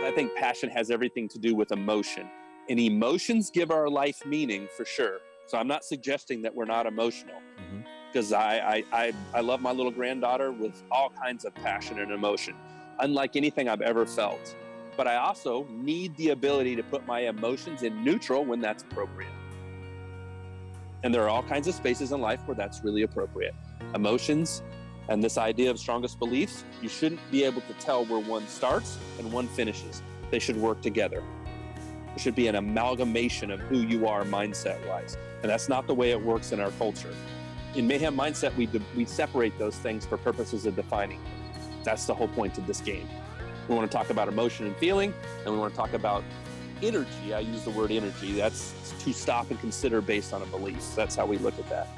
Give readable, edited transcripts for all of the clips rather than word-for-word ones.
I think passion has everything to do with emotion, and emotions give our life meaning for sure. So I'm not suggesting that we're not emotional, because I love my little granddaughter with all kinds of passion and emotion, unlike anything I've ever felt. But I also need the ability to put my emotions in neutral when that's appropriate. And there are all kinds of spaces in life where that's really appropriate. Emotions and this idea of strongest beliefs, you shouldn't be able to tell where one starts and one finishes. They should work together. There should be an amalgamation of who you are mindset-wise. And that's not the way it works in our culture. In Mayhem Mindset, we separate those things for purposes of defining. That's the whole point of this game. We want to talk about emotion and feeling, and we want to talk about energy. I use the word energy. That's to stop and consider based on a belief. That's how we look at that.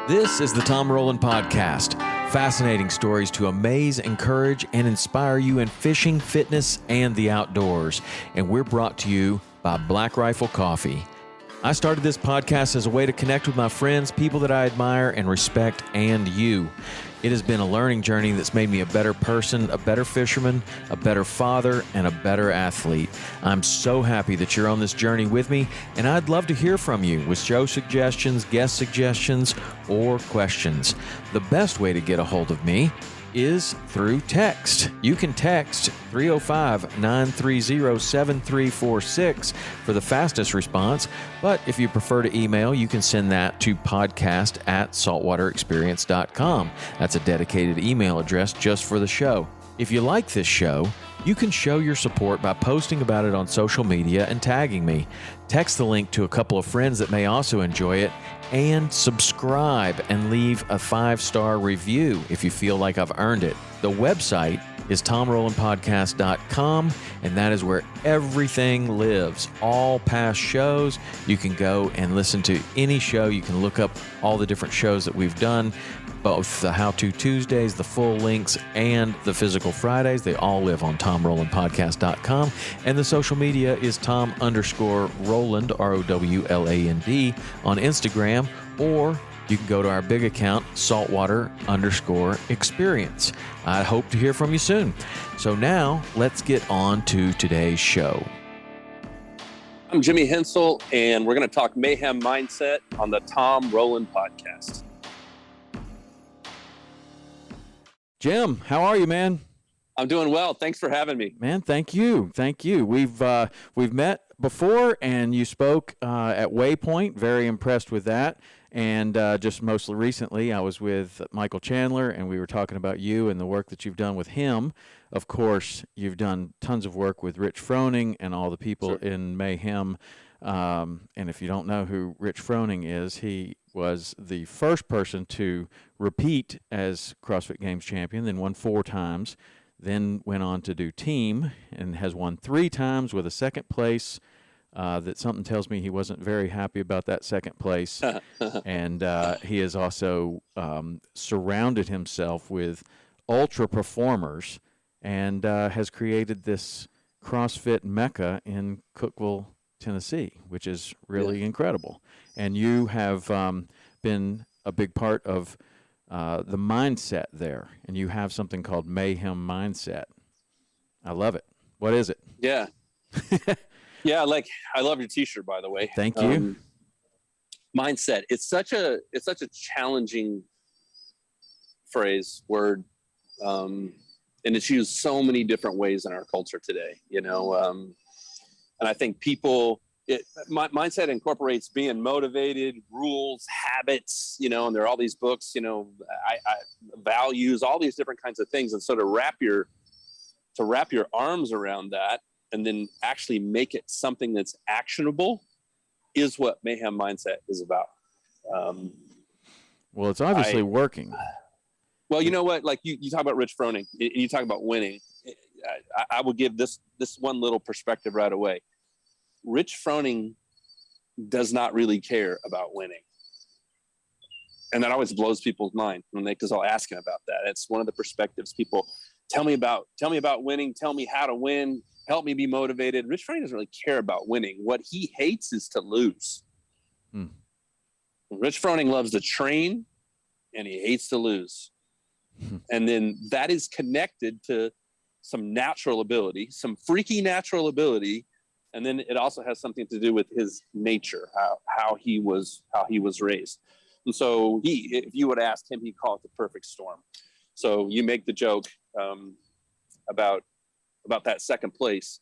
This is the Tom Rowland Podcast. Fascinating stories to amaze, encourage, and inspire you in fishing, fitness, and the outdoors. And we're brought to you by Black Rifle Coffee. I started this podcast as a way to connect with my friends, people that I admire and respect, and you. It has been a learning journey that's made me a better person, a better fisherman, a better father, and a better athlete. I'm so happy that you're on this journey with me, and I'd love to hear from you with show suggestions, guest suggestions, or questions. The best way to get a hold of me is through text. You can text 305-930-7346 for the fastest response, but if you prefer to email, you can send that to podcast@saltwaterexperience.com. That's a dedicated email address just for the show. If you like this show, you can show your support by posting about it on social media and tagging me. Text the link to a couple of friends that may also enjoy it, and subscribe and leave a 5-star review if you feel like I've earned it. The website is tomrowlandpodcast.com, and that is where everything lives. All past shows, you can go and listen to any show. You can look up all the different shows that we've done, both the How To Tuesdays, the full links, and the physical Fridays. They all live on tomrowlandpodcast.com. And the social media is Tom_Rowland, ROWLAND, on Instagram, or you can go to our big account, Saltwater_Experience. I hope to hear from you soon. So now, let's get on to today's show. I'm Jimmy Hensel, and we're going to talk Mayhem Mindset on the Tom Rowland Podcast. Jim, how are you, man? I'm doing well. Thanks for having me. Man, thank you. Thank you. We've met before, and you spoke at Waypoint. Very impressed with that. And just most recently, I was with Michael Chandler, and we were talking about you and the work that you've done with him. Of course, you've done tons of work with Rich Froning and all the people in Mayhem. And if you don't know who Rich Froning is, he was the first person to repeat as CrossFit Games champion, then won 4 times, then went on to do team and has won 3 times with a second place. That something tells me he wasn't very happy about that second place. And he has also surrounded himself with ultra performers and has created this CrossFit Mecca in Cookeville, Tennessee, which is really incredible. And you have been a big part of the mindset there, and you have something called Mayhem Mindset. I love it. What is it? Yeah. Yeah, I love your T-shirt, by the way. Thank you. Mindset. It's such a challenging word, and it's used so many different ways in our culture today. And I think mindset incorporates being motivated, rules, habits. And there are all these books. Values, all these different kinds of things, and so to wrap your arms around that, and then actually make it something that's actionable is what Mayhem Mindset is about. Well, it's obviously working. Well, you know what? Like you talk about Rich Froning, you talk about winning. I will give this one little perspective right away. Rich Froning does not really care about winning. And that always blows people's mind because I'll ask him about that. It's one of the perspectives people tell me about winning, tell me how to win, help me be motivated. Rich Froning doesn't really care about winning. What he hates is to lose. Rich Froning loves to train, and he hates to lose. And then that is connected to some natural ability, some freaky natural ability. And then it also has something to do with his nature, how he was raised. And so if you would ask him, he'd call it the perfect storm. So you make the joke about that second place.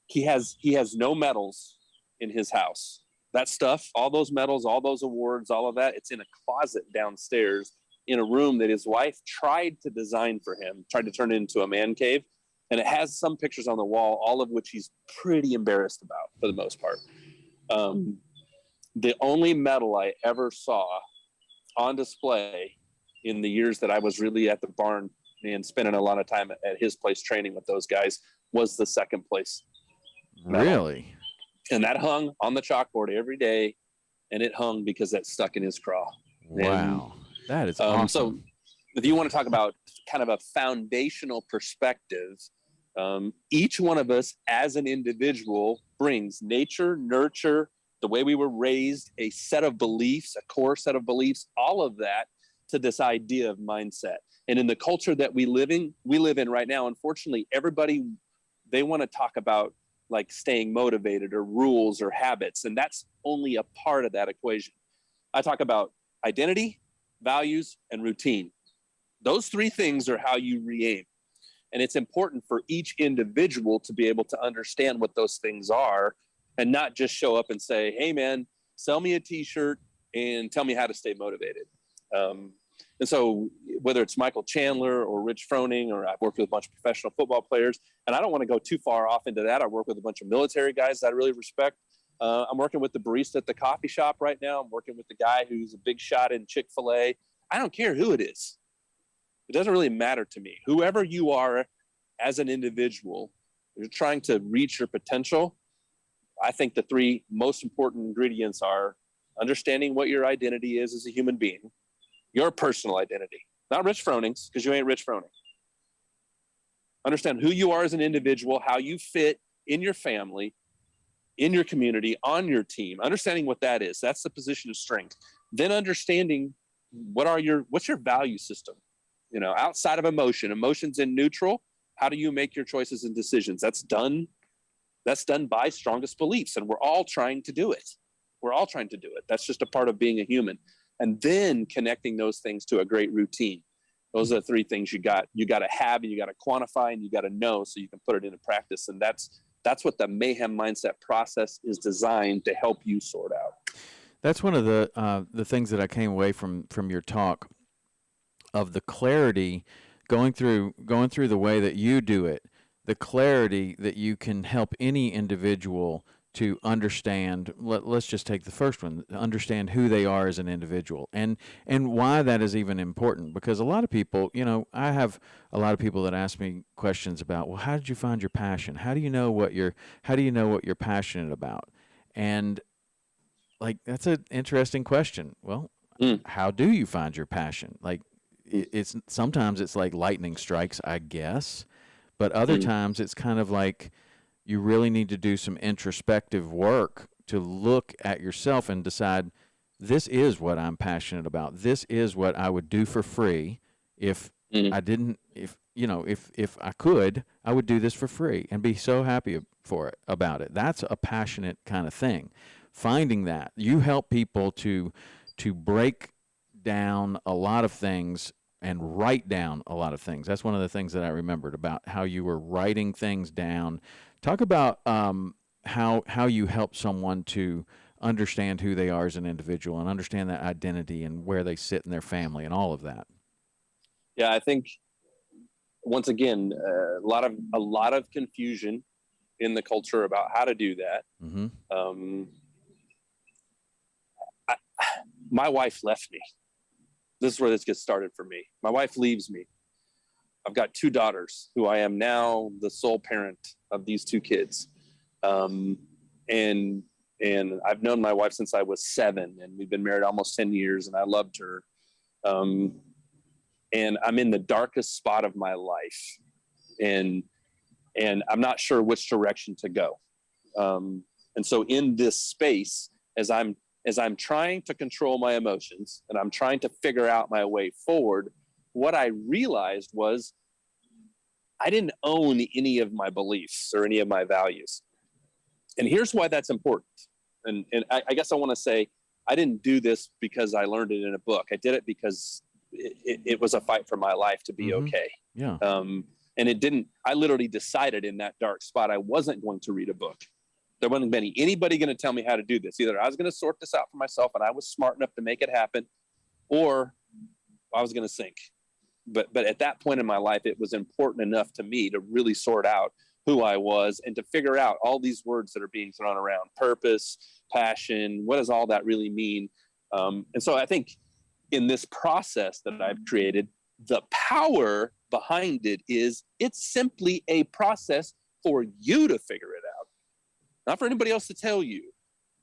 He has no medals in his house. That stuff, all those medals, all those awards, all of that, it's in a closet downstairs in a room that his wife tried to design for him, tried to turn it into a man cave. And it has some pictures on the wall, all of which he's pretty embarrassed about for the most part. The only medal I ever saw on display in the years that I was really at the barn and spending a lot of time at his place training with those guys was the second place medal. Really? And that hung on the chalkboard every day, and it hung because that stuck in his craw. Wow. That is awesome. So if you want to talk about kind of a foundational perspective, each one of us as an individual brings nature, nurture, the way we were raised, a set of beliefs, a core set of beliefs, all of that to this idea of mindset. And in the culture that we live in right now, unfortunately, everybody, they want to talk about like staying motivated or rules or habits. And that's only a part of that equation. I talk about identity, values, and routine. Those three things are how you re-aim. And it's important for each individual to be able to understand what those things are and not just show up and say, hey man, sell me a t-shirt and tell me how to stay motivated. And so whether it's Michael Chandler or Rich Froning, or I've worked with a bunch of professional football players, and I don't want to go too far off into that. I work with a bunch of military guys that I really respect. I'm working with the barista at the coffee shop right now. I'm working with the guy who's a big shot in Chick-fil-A. I don't care who it is. It doesn't really matter to me. Whoever you are as an individual, you're trying to reach your potential. I think the three most important ingredients are understanding what your identity is as a human being, your personal identity, not Rich Froning's, because you ain't Rich Froning. Understand who you are as an individual, how you fit in your family, in your community, on your team, understanding what that is. That's the position of strength. Then understanding what's your value system, outside of emotions in neutral. How do you make your choices and decisions? That's done by strongest beliefs. And we're all trying to do it. That's just a part of being a human. And then connecting those things to a great routine. Those are the three things you got to have, and you got to quantify, and you got to know so you can put it into practice. And that's what the Mayhem Mindset process is designed to help you sort out. That's one of the things that I came away from your talk, of the clarity, going through the way that you do it, the clarity that you can help any individual to understand. Let's just take the first one, understand who they are as an individual, and why that is even important. Because a lot of people, I have a lot of people that ask me questions about, well, how did you find your passion? How do you know what you're passionate about? And like, that's an interesting question. Well, how do you find your passion? Like, it's sometimes it's like lightning strikes, I guess, but other times it's kind of like you really need to do some introspective work to look at yourself and decide, this is what I'm passionate about. This is what I would do for free if I didn't, if I could, I would do this for free and be so happy about it. That's a passionate kind of thing. Finding that. You help people to break down a lot of things and write down a lot of things. That's one of the things that I remembered about how you were writing things down. Talk about how you help someone to understand who they are as an individual and understand that identity and where they sit in their family and all of that. Yeah, I think once again, a lot of confusion in the culture about how to do that. Mm-hmm. My wife left me. This is where this gets started for me. My wife leaves me. I've got two daughters who I am now the sole parent of these two kids. And I've known my wife since I was 7, and we've been married almost 10 years, and I loved her. And I'm in the darkest spot of my life, and I'm not sure which direction to go. And so in this space, as I'm trying to control my emotions and I'm trying to figure out my way forward, what I realized was I didn't own any of my beliefs or any of my values. And here's why that's important. And I guess I want to say, I didn't do this because I learned it in a book. I did it because it was a fight for my life to be okay. Yeah. And I literally decided in that dark spot, I wasn't going to read a book. There wasn't anybody going to tell me how to do this. Either I was going to sort this out for myself and I was smart enough to make it happen, or I was going to sink. But at that point in my life, it was important enough to me to really sort out who I was and to figure out all these words that are being thrown around: purpose, passion, what does all that really mean? And so I think in this process that I've created, the power behind it is it's simply a process for you to figure it out, not for anybody else to tell you.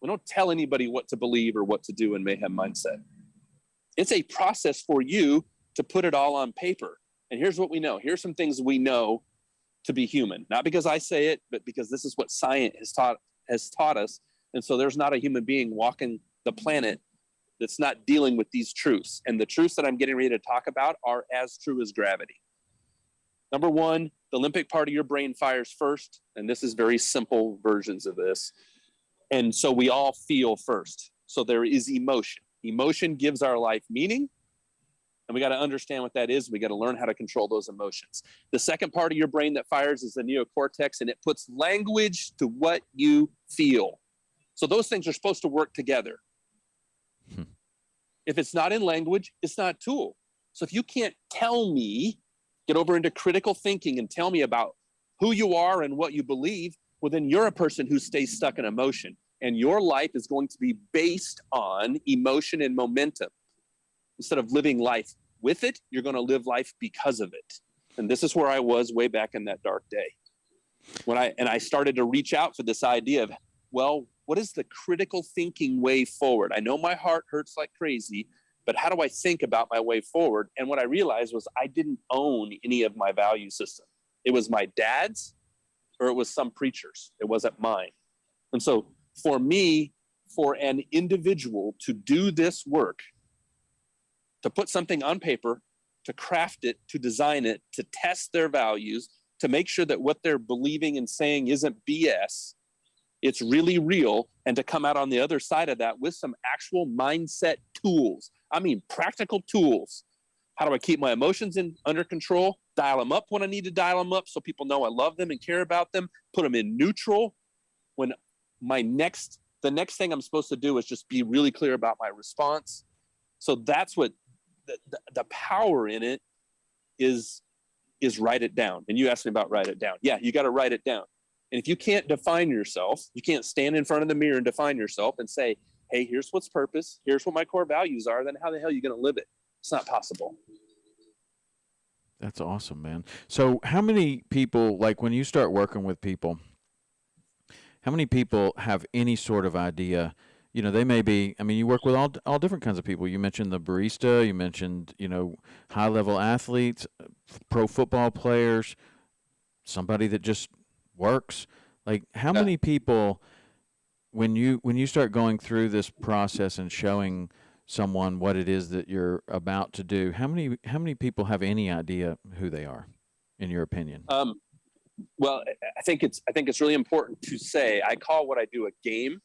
We don't tell anybody what to believe or what to do in Mayhem Mindset. It's a process for you to put it all on paper. And here's what we know. Here's some things we know to be human, not because I say it, but because this is what science has taught us. And so there's not a human being walking the planet that's not dealing with these truths. And the truths that I'm getting ready to talk about are as true as gravity. Number one, the limbic part of your brain fires first. And this is very simple versions of this. And so we all feel first. So there is emotion. Emotion gives our life meaning. And we got to understand what that is. We got to learn how to control those emotions. The second part of your brain that fires is the neocortex, and it puts language to what you feel. So those things are supposed to work together. If it's not in language, it's not a tool. So if you can't tell me, get over into critical thinking and tell me about who you are and what you believe, well, then you're a person who stays stuck in emotion. And your life is going to be based on emotion and momentum. Instead of living life with it, you're going to live life because of it. And this is where I was way back in that dark day. When I started to reach out for this idea of, well, what is the critical thinking way forward? I know my heart hurts like crazy, but how do I think about my way forward? And what I realized was I didn't own any of my value system. It was my dad's, or it was some preacher's. It wasn't mine. And so for me, for an individual to do this work, to put something on paper, to craft it, to design it, to test their values, to make sure that what they're believing and saying isn't BS, it's really real, and to come out on the other side of that with some actual mindset tools. I mean, practical tools. How do I keep my emotions under control? Dial them up when I need to dial them up so people know I love them and care about them. Put them in neutral when the next thing I'm supposed to do is just be really clear about my response. So that's what the power in it is write it down. And you asked me about write it down. Yeah, you got to write it down. And if you can't define yourself, you can't stand in front of the mirror and define yourself and say, hey, here's what's purpose, here's what my core values are, then how the hell are you going to live it? It's not possible. That's awesome, man. So how many people, like when you start working with people, how many people have any sort of idea? You know, they may be, I mean, you work with all different kinds of people. You mentioned the barista, you mentioned, high-level athletes, pro football players, somebody that just works. Like, how many people, when you start going through this process and showing someone what it is that you're about to do, how many people have any idea who they are, in your opinion? Well, I think it's really important to say I call what I do a game.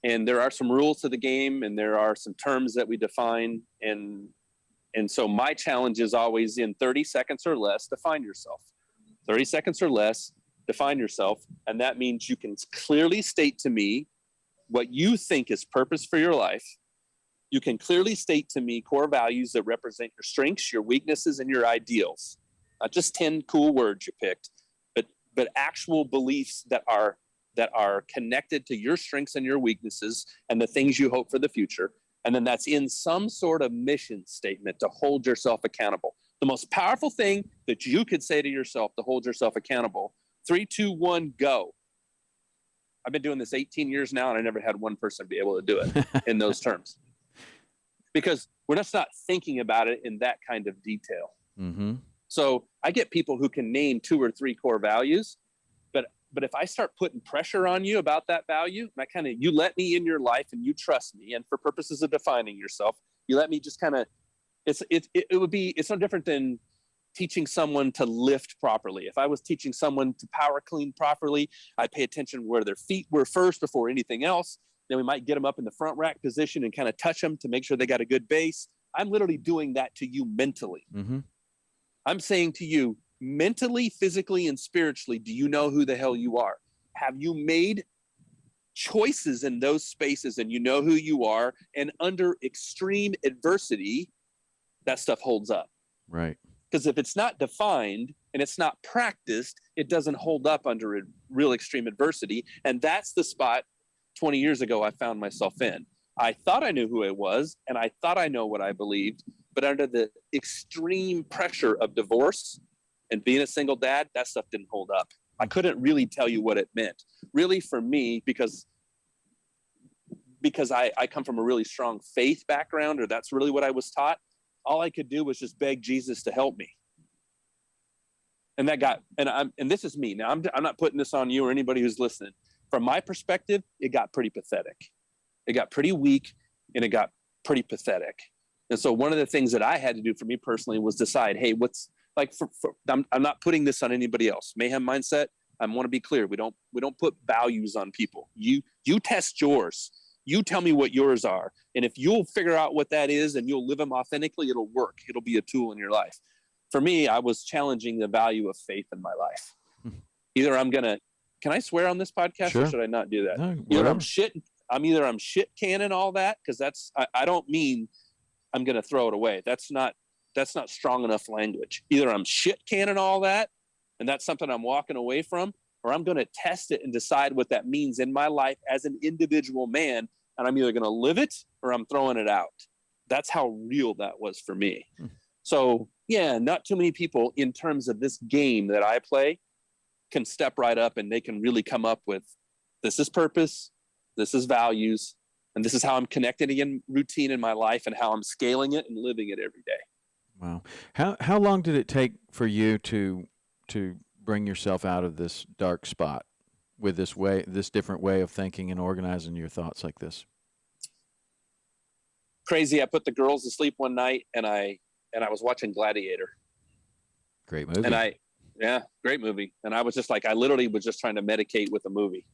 And there are some rules to the game, and there are some terms that we define. And so my challenge is always in 30 seconds or less, define yourself. 30 seconds or less, define yourself. And that means you can clearly state to me what you think is purpose for your life. You can clearly state to me core values that represent your strengths, your weaknesses, and your ideals. Not just 10 cool words you picked, but actual beliefs that are connected to your strengths and your weaknesses and the things you hope for the future. And then that's in some sort of mission statement to hold yourself accountable. The most powerful thing that you could say to yourself to hold yourself accountable: 3, 2, 1, go. I've been doing this 18 years now, and I never had one person be able to do it in those terms. Because we're just not thinking about it in that kind of detail. Mm-hmm. So I get people who can name 2 or 3 core values, but if I start putting pressure on you about that value, and you let me in your life and you trust me, and for purposes of defining yourself, you let me just kind of It's no different than teaching someone to lift properly. If I was teaching someone to power clean properly, I'd pay attention where their feet were first before anything else. Then we might get them up in the front rack position and kind of touch them to make sure they got a good base. I'm literally doing that to you mentally. Mm-hmm. I'm saying to you, mentally, physically, and spiritually, do you know who the hell you are? Have you made choices in those spaces and you know who you are? And under extreme adversity, that stuff holds up. Right. Because if it's not defined and it's not practiced, it doesn't hold up under a real extreme adversity. And that's the spot 20 years ago I found myself in. I thought I knew who I was, and I thought I know what I believed, but under the extreme pressure of divorce and being a single dad, that stuff didn't hold up. I couldn't really tell you what it meant. Really, for me, because I come from a really strong faith background, or that's really what I was taught, all I could do was just beg Jesus to help me. And this is me. Now, I'm not putting this on you or anybody who's listening. From my perspective, it got pretty pathetic. It got pretty weak, and it got pretty pathetic. And so one of the things that I had to do for me personally was decide, hey, what's like, I'm not putting this on anybody else. Mayhem Mindset, I want to be clear. We don't put values on people. You test yours. You tell me what yours are. And if you'll figure out what that is and you'll live them authentically, it'll work. It'll be a tool in your life. For me, I was challenging the value of faith in my life. Either can I swear on this podcast? Sure. Or should I not do that? No, either I'm shit canning all that, because I don't mean I'm going to throw it away. That's not strong enough language. Either I'm shit canning all that, and that's something I'm walking away from, or I'm going to test it and decide what that means in my life as an individual man. And I'm either going to live it or I'm throwing it out. That's how real that was for me. So yeah, not too many people in terms of this game that I play can step right up and they can really come up with, this is purpose, this is values, and this is how I'm connecting in routine in my life and how I'm scaling it and living it every day. Wow. How long did it take for you to bring yourself out of this dark spot with this different way of thinking and organizing your thoughts like this? Crazy. I put the girls to sleep one night and I was watching Gladiator. Great movie. Great movie. And I was just like, I literally was just trying to medicate with a movie.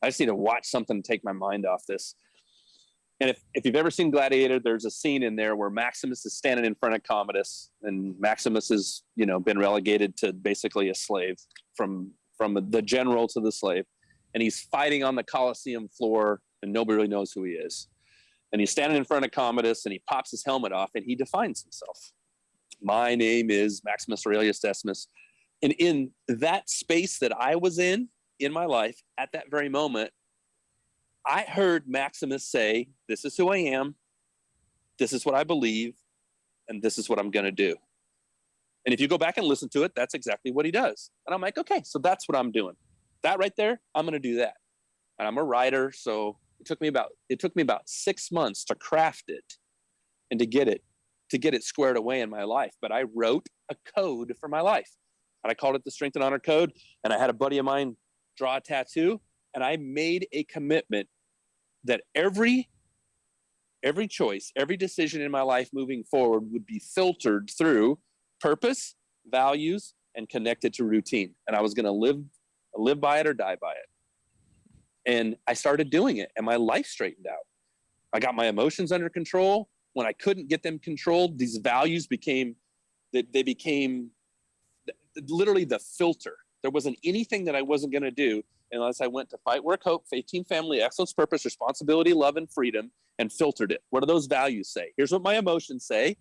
I just need to watch something to take my mind off this. And if you've ever seen Gladiator, there's a scene in there where Maximus is standing in front of Commodus, and Maximus has, been relegated to basically a slave from the general to the slave. And he's fighting on the Colosseum floor and nobody really knows who he is. And he's standing in front of Commodus and he pops his helmet off and he defines himself. My name is Maximus Aurelius Decimus. And in that space that I was in my life at that very moment, I heard Maximus say, this is who I am, this is what I believe, and this is what I'm going to do. And if you go back and listen to it, that's exactly what he does. And I'm like, okay, so that's what I'm doing. That right there, I'm going to do that. And I'm a writer, so it took me about 6 months to craft it and to get it squared away in my life. But I wrote a code for my life. And I called it the Strength and Honor Code. And I had a buddy of mine draw a tattoo. And I made a commitment that every choice, every decision in my life moving forward would be filtered through purpose, values, and connected to routine. And I was going to live by it or die by it. And I started doing it, and my life straightened out. I got my emotions under control. When I couldn't get them controlled, these values became literally the filter. There wasn't anything that I wasn't going to do unless I went to fight, work, hope, faith, team, family, excellence, purpose, responsibility, love, and freedom, and filtered it. What do those values say? Here's what my emotions say.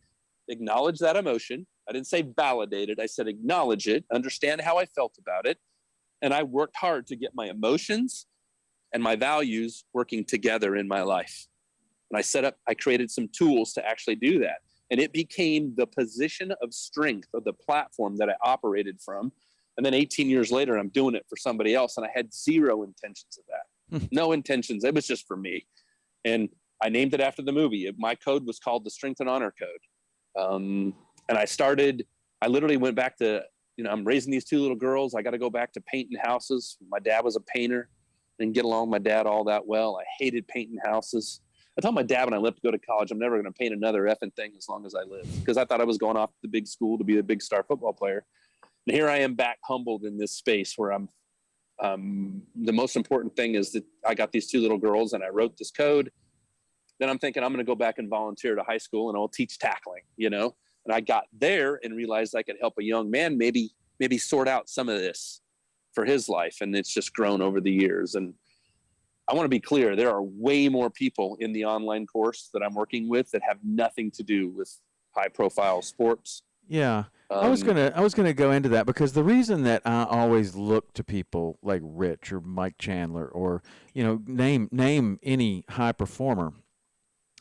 Acknowledge that emotion. I didn't say validate it. I said acknowledge it, understand how I felt about it. And I worked hard to get my emotions and my values working together in my life. And I created some tools to actually do that. And it became the position of strength of the platform that I operated from. And then 18 years later, I'm doing it for somebody else. And I had zero intentions of that. No intentions. It was just for me. And I named it after the movie. My code was called the Strength and Honor Code. And I literally went back to, I'm raising these two little girls. I got to go back to painting houses. My dad was a painter. Didn't get along with my dad all that well. I hated painting houses. I told my dad when I left to go to college, I'm never going to paint another effing thing as long as I live, because I thought I was going off to the big school to be a big star football player. And here I am back humbled in this space where I'm, the most important thing is that I got these 2 little girls and I wrote this code. Then I'm thinking I'm going to go back and volunteer to high school and I'll teach tackling, you know? And I got there and realized I could help a young man maybe sort out some of this for his life. And it's just grown over the years. And I want to be clear, there are way more people in the online course that I'm working with that have nothing to do with high profile sports. Yeah. I was gonna go into that, because the reason that I always look to people like Rich or Mike Chandler, or, you know, name any high performer,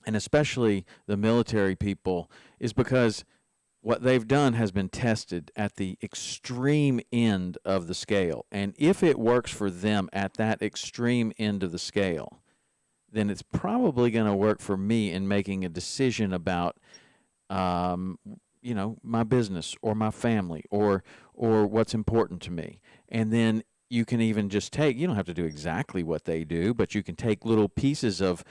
and especially the military people, is because what they've done has been tested at the extreme end of the scale. And if it works for them at that extreme end of the scale, then it's probably going to work for me in making a decision about, you know, my business or my family or what's important to me. And then you can even just take, you don't have to do exactly what they do, but you can take little pieces of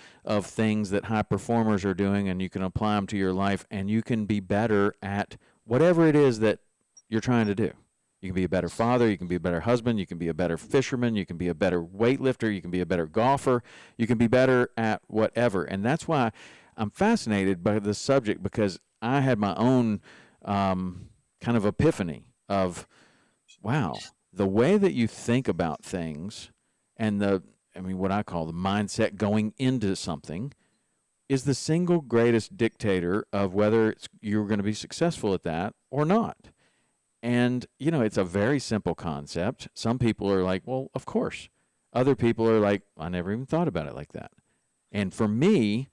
things that high performers are doing, and you can apply them to your life, and you can be better at whatever it is that you're trying to do. You can be a better father, you can be a better husband, you can be a better fisherman, you can be a better weightlifter, you can be a better golfer, you can be better at whatever. And that's why I'm fascinated by this subject, because I had my own kind of epiphany of, wow, the way that you think about things and what I call the mindset going into something is the single greatest dictator of whether you're going to be successful at that or not. And, you know, it's a very simple concept. Some people are like, well, of course. Other people are like, I never even thought about it like that. And for me,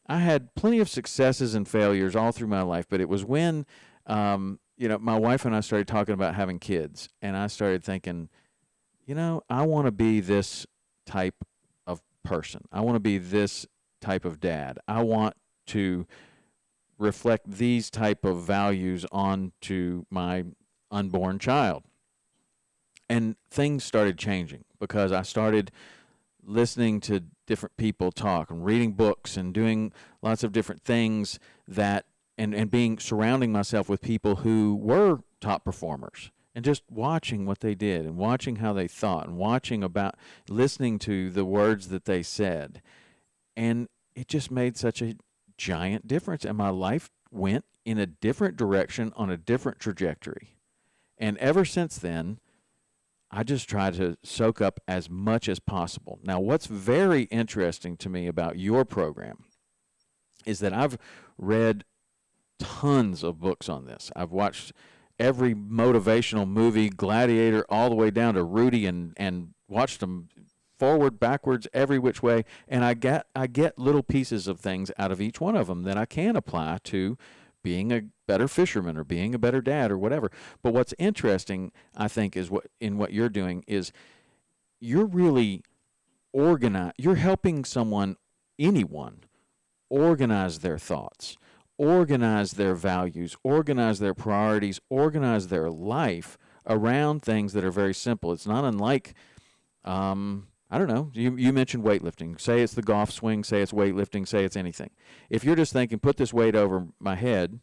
I had plenty of successes and failures all through my life, but it was when, you know, my wife and I started talking about having kids, and I started thinking, you know, I want to be this type of person. I want to be this type of dad. I want to reflect these type of values onto my unborn child. And things started changing because I started listening to different people talk and reading books and doing lots of different things that and surrounding myself with people who were top performers, and just watching what they did and watching how they thought and listening to the words that they said. And it just made such a giant difference. And my life went in a different direction on a different trajectory. And ever since then, I just try to soak up as much as possible. Now, what's very interesting to me about your program is that I've read tons of books on this. I've watched every motivational movie, Gladiator, all the way down to Rudy, and watched them forward, backwards, every which way. And I get little pieces of things out of each one of them that I can apply to being a better fisherman or being a better dad or whatever. But what's interesting, I think, is what you're doing is you're really you're helping anyone organize their thoughts, organize their values, organize their priorities, organize their life around things that are very simple. It's not unlike, I don't know, you mentioned weightlifting. Say it's the golf swing, say it's weightlifting, say it's anything. If you're just thinking, put this weight over my head,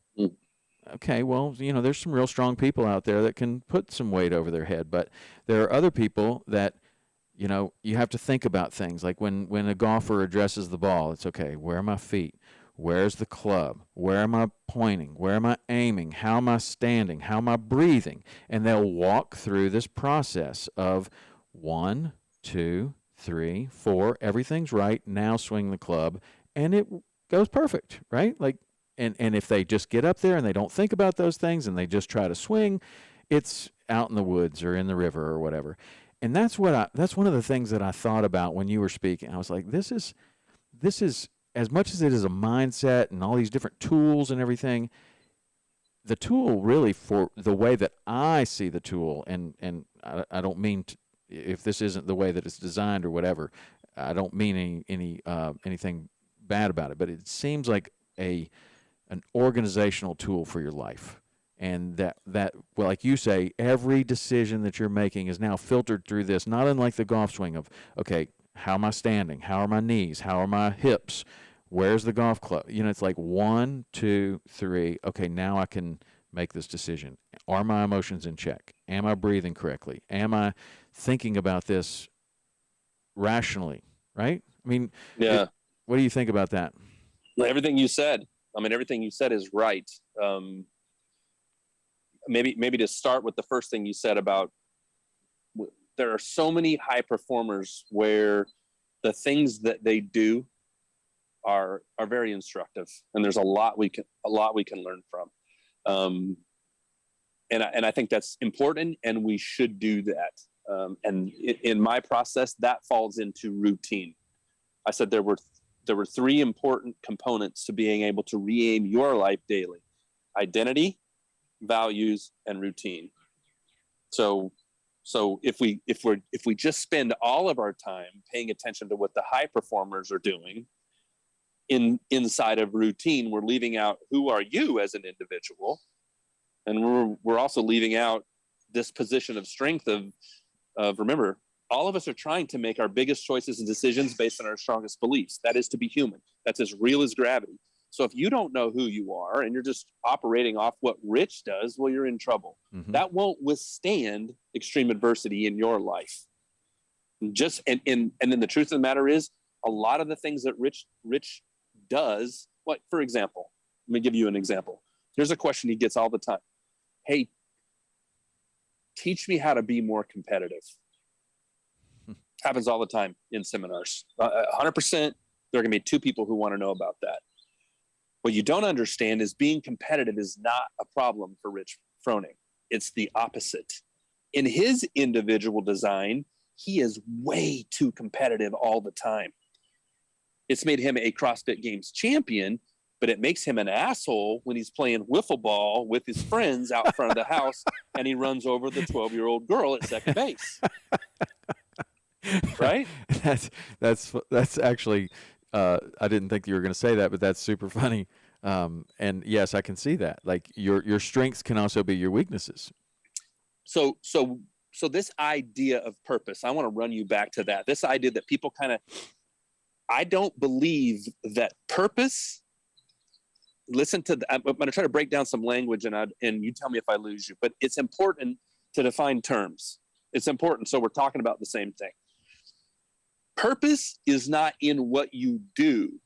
okay, well, you know, there's some real strong people out there that can put some weight over their head. But there are other people that, you know, you have to think about things. Like when a golfer addresses the ball, it's okay, where are my feet? Where's the club? Where am I pointing? Where am I aiming? How am I standing? How am I breathing? And they'll walk through this process of 1, 2, 3, 4, everything's right, now swing the club, and it goes perfect, right? Like, and if they just get up there and they don't think about those things and they just try to swing, it's out in the woods or in the river or whatever. And that's one of the things that I thought about when you were speaking. I was like, this is as much as it is a mindset and all these different tools and everything, the tool really, for the way that I see the tool, and I don't mean if this isn't the way that it's designed or whatever, I don't mean anything bad about it, but it seems like an organizational tool for your life. And that well, like you say, every decision that you're making is now filtered through this, not unlike the golf swing of, okay, how am I standing? How are my knees? How are my hips? Where's the golf club? It's like 1, 2, 3. Okay, now I can make this decision. Are my emotions in check? Am I breathing correctly? Am I thinking about this rationally? Right? I mean, yeah. What do you think about that? Everything you said. Everything you said is right. Maybe to start with the first thing you said about, there are so many high performers where the things that they do are very instructive, and there's a lot we can learn from. And I think that's important, and we should do that. And in my process, that falls into routine. I said there were 3 important components to being able to re-aim your life daily: identity, values, and routine. So if we just spend all of our time paying attention to what the high performers are doing inside of routine, we're leaving out who are you as an individual, and we're also leaving out this position of strength of remember, all of us are trying to make our biggest choices and decisions based on our strongest beliefs. That is to be human. That's as real as gravity. So if you don't know who you are and you're just operating off what Rich does, well, you're in trouble. Mm-hmm. That won't withstand extreme adversity in your life. And then the truth of the matter is, a lot of the things that Rich does, like, for example, let me give you an example. Here's a question he gets all the time. Hey, teach me how to be more competitive. Happens all the time in seminars. 100%, there are going to be 2 people who want to know about that. What you don't understand is being competitive is not a problem for Rich Froning. It's the opposite. In his individual design, he is way too competitive all the time. It's made him a CrossFit Games champion, but it makes him an asshole when he's playing wiffle ball with his friends out front of the house and he runs over the 12-year-old girl at second base. Right? That's actually, I didn't think you were going to say that, but that's super funny. And yes, I can see that. Like your strengths can also be your weaknesses. So this idea of purpose, I want to run you back to that. This idea that people I don't believe that purpose. Listen to I'm going to try to break down some language, and you tell me if I lose you. But it's important to define terms. It's important, so we're talking about the same thing. Purpose is not in what you do.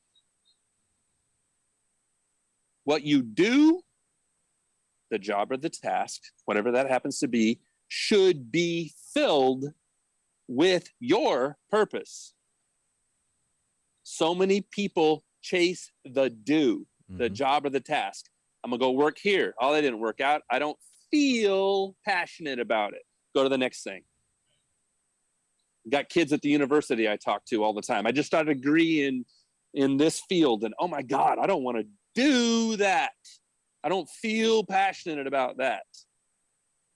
What you do, the job or the task, whatever that happens to be, should be filled with your purpose. So many people chase the do, the job or the task. I'm going to go work here. Oh, that didn't work out. I don't feel passionate about it. Go to the next thing. Got kids at the university I talk to all the time. I just started a degree in this field, and oh my God, I don't want to do that. I don't feel passionate about that.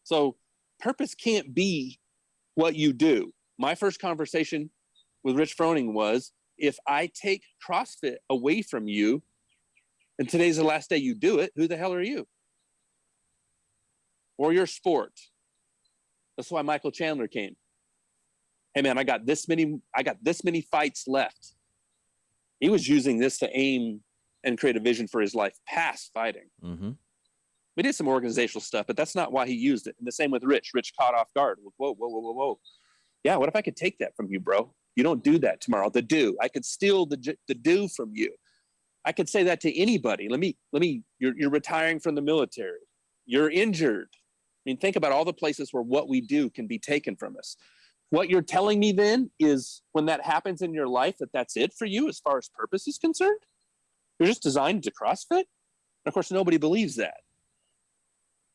So purpose can't be what you do. My first conversation with Rich Froning was, if I take CrossFit away from you and today's the last day you do it, who the hell are you? Or your sport. That's why Michael Chandler came. Hey man, I got this many fights left. He was using this to aim and create a vision for his life past fighting. Mm-hmm. We did some organizational stuff, but that's not why he used it. And the same with Rich. Rich caught off guard. Whoa. Yeah, what if I could take that from you, bro? You don't do that tomorrow. The do. I could steal the do from you. I could say that to anybody. You're retiring from the military. You're injured. I mean, think about all the places where what we do can be taken from us. What you're telling me then is when that happens in your life, that's it for you as far as purpose is concerned? You're just designed to CrossFit? And of course, nobody believes that.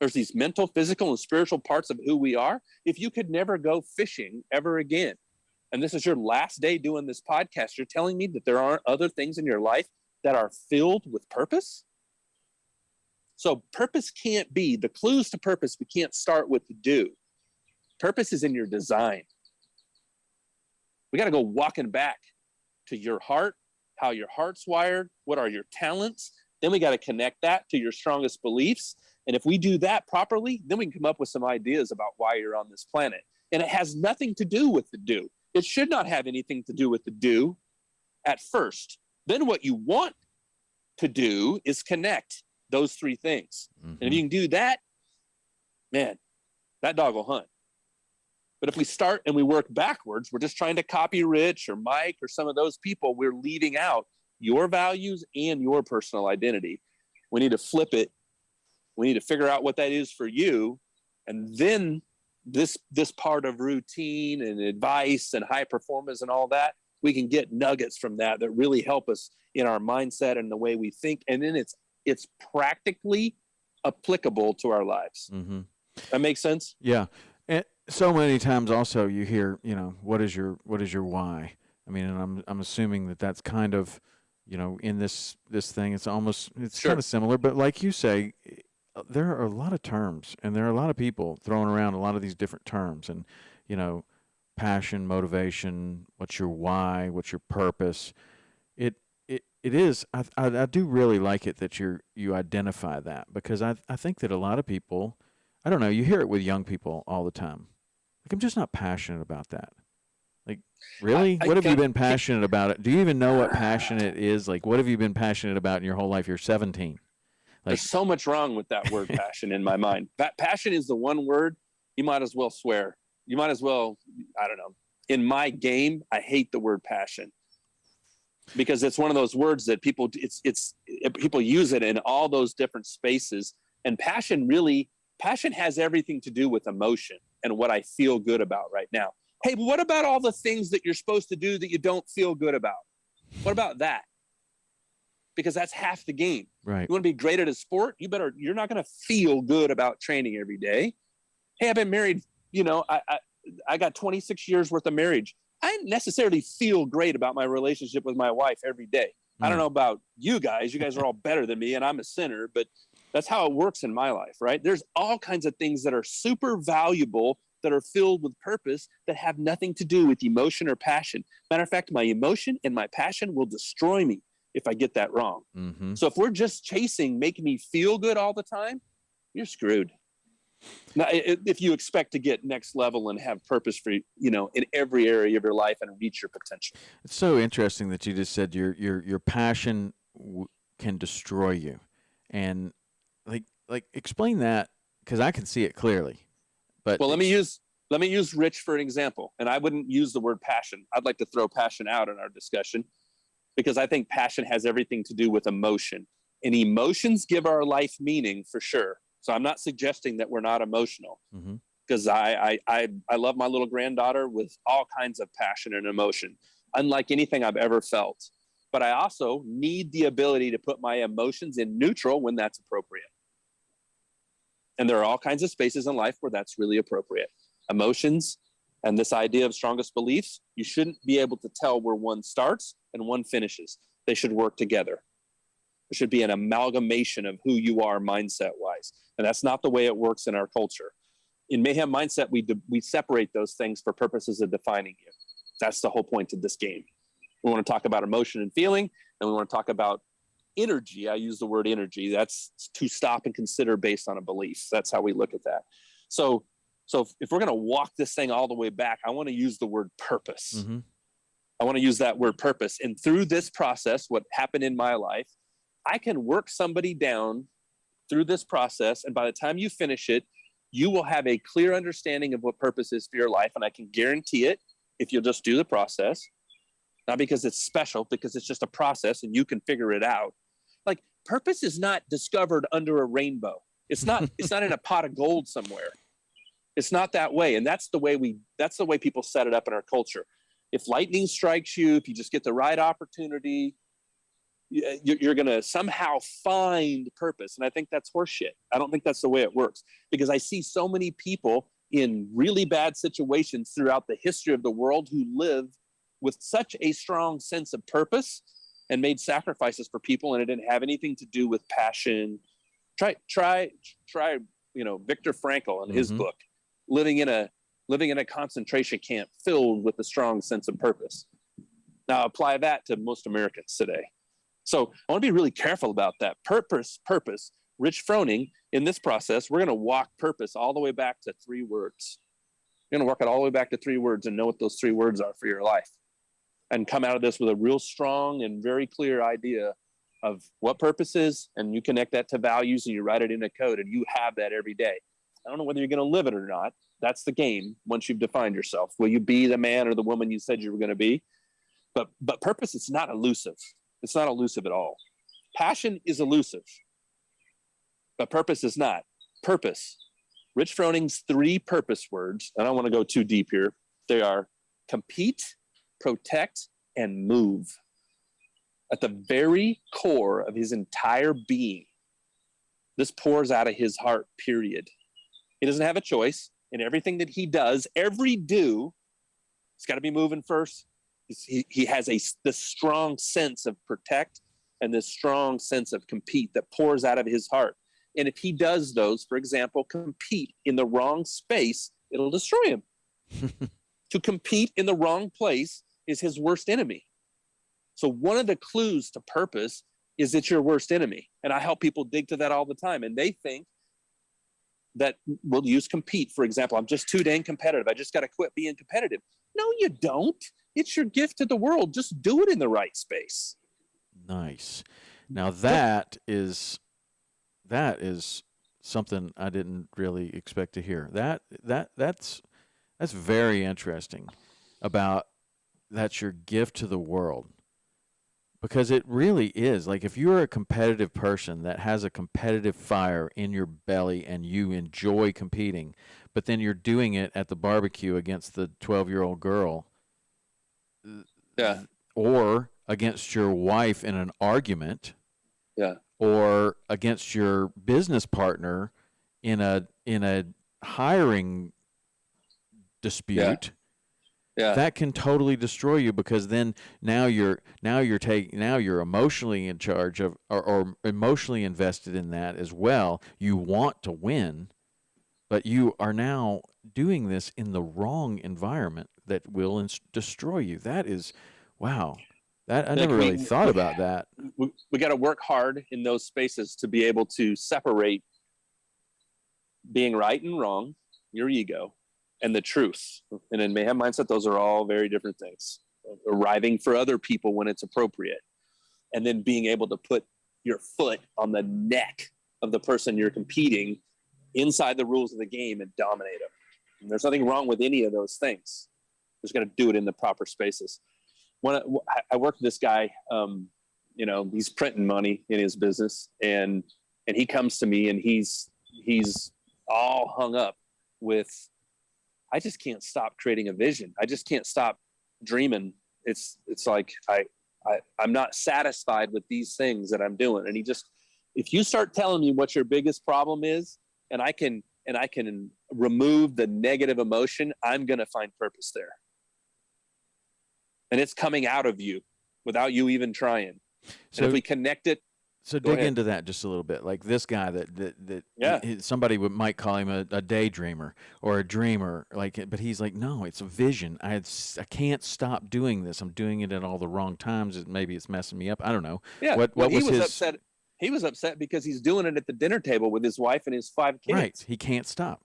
There's these mental, physical, and spiritual parts of who we are. If you could never go fishing ever again, and this is your last day doing this podcast, you're telling me that there aren't other things in your life that are filled with purpose? So purpose can't be, the clues to purpose, we can't start with the do. Purpose is in your design. We got to go walking back to your heart, how your heart's wired, what are your talents. Then we got to connect that to your strongest beliefs. And if we do that properly, then we can come up with some ideas about why you're on this planet. And it has nothing to do with the do. It should not have anything to do with the do at first. Then what you want to do is connect those three things. And if you can do that, man, that dog will hunt. But if we start and we work backwards, we're just trying to copy Rich or Mike or some of those people, we're leaving out your values and your personal identity. We need to flip it. We need to figure out what that is for you. And then this part of routine and advice and high performance and all that, we can get nuggets from that really help us in our mindset and the way we think. And then it's practically applicable to our lives. That makes sense? Yeah. And so many times also you hear, what is your why? I mean, and I'm assuming that that's kind of, in this thing, it's Sure. kind of similar, but like you say, there are a lot of terms and there are a lot of people throwing around a lot of these different terms and, passion, motivation, what's your why, what's your purpose. It is, I do really like it that you identify that, because I think that a lot of people, I don't know, you hear it with young people all the time. Like, I'm just not passionate about that. Like, really? What have you been passionate about it? Do you even know what passionate is? Like, what have you been passionate about in your whole life? You're 17. There's so much wrong with that word passion in my mind. Passion is the one word you might as well swear. You might as well, I don't know. In my game, I hate the word passion, because it's one of those words that people use it in all those different spaces. And passion has everything to do with emotion and what I feel good about right now. Hey, but what about all the things that you're supposed to do that you don't feel good about? What about that? Because that's half the game. Right. You want to be great at a sport, you're not going to feel good about training every day. Hey, I've been married, I got 26 years worth of marriage. I didn't necessarily feel great about my relationship with my wife every day. I don't know about you guys. You guys are all better than me and I'm a sinner, but that's how it works in my life, right? There's all kinds of things that are super valuable, that are filled with purpose, that have nothing to do with emotion or passion. Matter of fact, my emotion and my passion will destroy me if I get that wrong. So if we're just chasing making me feel good all the time, you're screwed. Now, if you expect to get next level and have purpose for, in every area of your life and reach your potential. It's so interesting that you just said your passion can destroy you. And like explain that, because I can see it clearly. But let me use Rich for an example. And I wouldn't use the word passion. I'd like to throw passion out in our discussion, because I think passion has everything to do with emotion, and emotions give our life meaning for sure. So I'm not suggesting that we're not emotional, because I love my little granddaughter with all kinds of passion and emotion, unlike anything I've ever felt. But I also need the ability to put my emotions in neutral when that's appropriate. And there are all kinds of spaces in life where that's really appropriate. Emotions and this idea of strongest beliefs, you shouldn't be able to tell where one starts and one finishes. They should work together. There should be an amalgamation of who you are mindset-wise. And that's not the way it works in our culture. In Mayhem Mindset, we separate those things for purposes of defining you. That's the whole point of this game. We want to talk about emotion and feeling, and we want to talk about energy. I use the word energy. That's to stop and consider based on a belief. That's how we look at that. So if we're going to walk this thing all the way back, I want to use the word purpose. I want to use that word purpose. And through this process, what happened in my life, I can work somebody down through this process. And by the time you finish it, you will have a clear understanding of what purpose is for your life. And I can guarantee it if you'll just do the process, not because it's special, because it's just a process and you can figure it out. Like, purpose is not discovered under a rainbow. It's not in a pot of gold somewhere. It's not that way. And that's the way people set it up in our culture. If lightning strikes you, if you just get the right opportunity, you're going to somehow find purpose. And I think that's horseshit. I don't think that's the way it works, because I see so many people in really bad situations throughout the history of the world who live with such a strong sense of purpose and made sacrifices for people, and it didn't have anything to do with passion. Try Viktor Frankl in his book, living in a concentration camp filled with a strong sense of purpose. Now apply that to most Americans today. So I want to be really careful about that. Purpose. Rich Froning, in this process, we're going to walk purpose all the way back to 3 words. You're going to walk it all the way back to 3 words and know what those 3 words are for your life. and come out of this with a real strong and very clear idea of what purpose is, and you connect that to values and you write it in a code, and you have that every day. I don't know whether you're going to live it or not. That's the game. Once you've defined yourself, will you be the man or the woman you said you were going to be? But purpose, it's not elusive. It's not elusive at all. Passion is elusive, but purpose is not. Purpose. Rich Froning's 3 purpose words, and I don't want to go too deep here. They are compete, protect, and move. At the very core of his entire being, this pours out of his heart, period. He doesn't have a choice. In everything that he does, every do, it's got to be moving first. He has this strong sense of protect and this strong sense of compete that pours out of his heart. And if he does those, for example, compete in the wrong space, it'll destroy him. To compete in the wrong place is his worst enemy. So one of the clues to purpose is it's your worst enemy. And I help people dig to that all the time. And they think that we'll use compete. For example, I'm just too dang competitive. I just got to quit being competitive. No, you don't. It's your gift to the world. Just do it in the right space. Nice. Now that is something I didn't really expect to hear. That's very interesting about that's your gift to the world. Because it really is. Like, if you're a competitive person that has a competitive fire in your belly and you enjoy competing, but then you're doing it at the barbecue against the 12-year-old girl, yeah, or against your wife in an argument, yeah, or against your business partner in a hiring dispute. Yeah. That can totally destroy you, because then now you're emotionally in charge of or emotionally invested in that as well. You want to win, but you are now doing this in the wrong environment that will destroy you. That is, wow. That I never really thought about that. We got to work hard in those spaces to be able to separate being right and wrong, your ego, and the truth. And in Mayhem Mindset, those are all very different things. Arriving for other people when it's appropriate, and then being able to put your foot on the neck of the person you're competing inside the rules of the game and dominate them. And there's nothing wrong with any of those things. Just got to do it in the proper spaces. When I work with this guy, he's printing money in his business, and he comes to me and he's all hung up with, I just can't stop creating a vision. I just can't stop dreaming. It's like I'm not satisfied with these things that I'm doing. And if you start telling me what your biggest problem is, and I can remove the negative emotion, I'm going to find purpose there. And it's coming out of you without you even trying. So if we connect it. So dig into that just a little bit. Like this guy somebody might call him a daydreamer or a dreamer, but he's like, no, it's a vision. I can't stop doing this. I'm doing it at all the wrong times. Maybe it's messing me up. I don't know. Yeah. What was his upset? He was upset because he's doing it at the dinner table with his wife and his 5 kids. Right. He can't stop.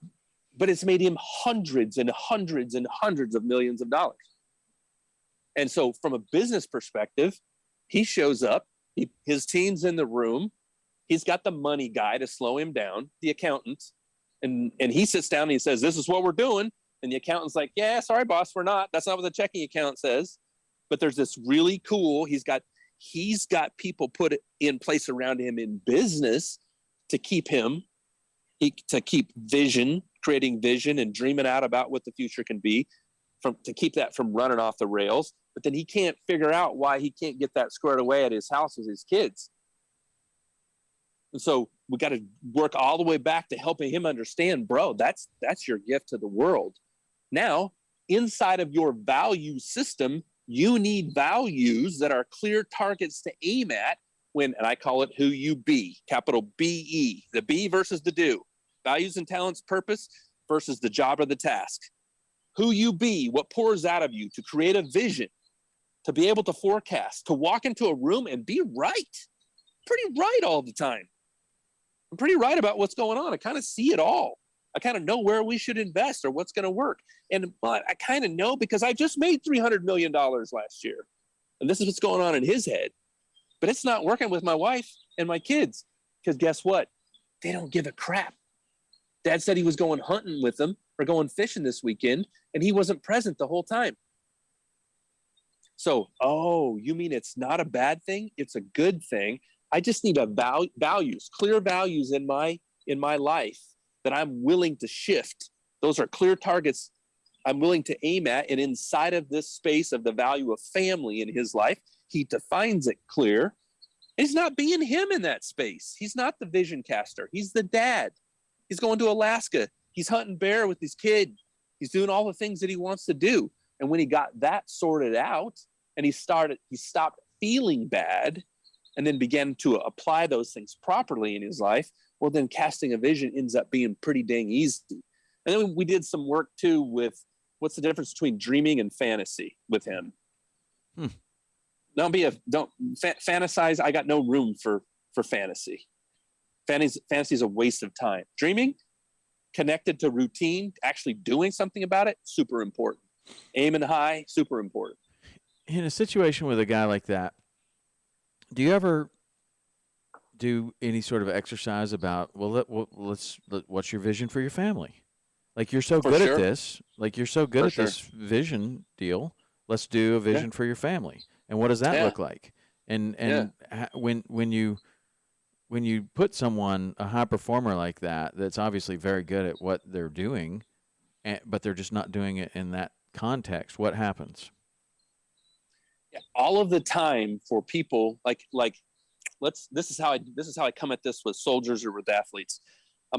But it's made him hundreds and hundreds and hundreds of millions of dollars. And so from a business perspective, he shows up. His team's in the room. He's got the money guy to slow him down, the accountant. And he sits down and he says, this is what we're doing. And the accountant's like, yeah, sorry, boss, we're not. That's not what the checking account says. But there's this really cool, he's got people put in place around him in business to keep vision, creating vision and dreaming out about what the future can be, to keep that from running off the rails. But then he can't figure out why he can't get that squared away at his house with his kids. And so we got to work all the way back to helping him understand, bro, that's your gift to the world. Now, inside of your value system, you need values that are clear targets to aim at and I call it who you be, capital B-E, the be versus the do. Values and talents, purpose versus the job or the task. Who you be, what pours out of you to create a vision, to be able to forecast, to walk into a room and be right. Pretty right all the time. I'm pretty right about what's going on. I kind of see it all. I kind of know where we should invest or what's going to work. But I kind of know because I just made $300 million last year. And this is what's going on in his head. But it's not working with my wife and my kids. Because guess what? They don't give a crap. Dad said he was going hunting with them or going fishing this weekend, and he wasn't present the whole time. So, you mean it's not a bad thing? It's a good thing. I just need values, clear values in my life that I'm willing to shift. Those are clear targets I'm willing to aim at. And inside of this space of the value of family in his life, he defines it clear. He's not being him in that space. He's not the vision caster. He's the dad. He's going to Alaska. He's hunting bear with his kid. He's doing all the things that he wants to do. And when he got that sorted out and he stopped feeling bad and then began to apply those things properly in his life, well, then casting a vision ends up being pretty dang easy. And then we did some work too with what's the difference between dreaming and fantasy with him. Don't fantasize. I got no room for fantasy. Fantasy is a waste of time. Dreaming, connected to routine, actually doing something about it, super important. Aiming high, super important. In a situation with a guy like that, do you ever do any sort of exercise about, what's your vision for your family? Like, you're so good at this. Like, you're so good at this vision deal. Let's do a vision for your family. And what does that look like? And when you put someone, a high performer like that, that's obviously very good at what they're doing, but they're just not doing it in that context, what happens? All of the time for people, this is how I come at this with soldiers or with athletes. I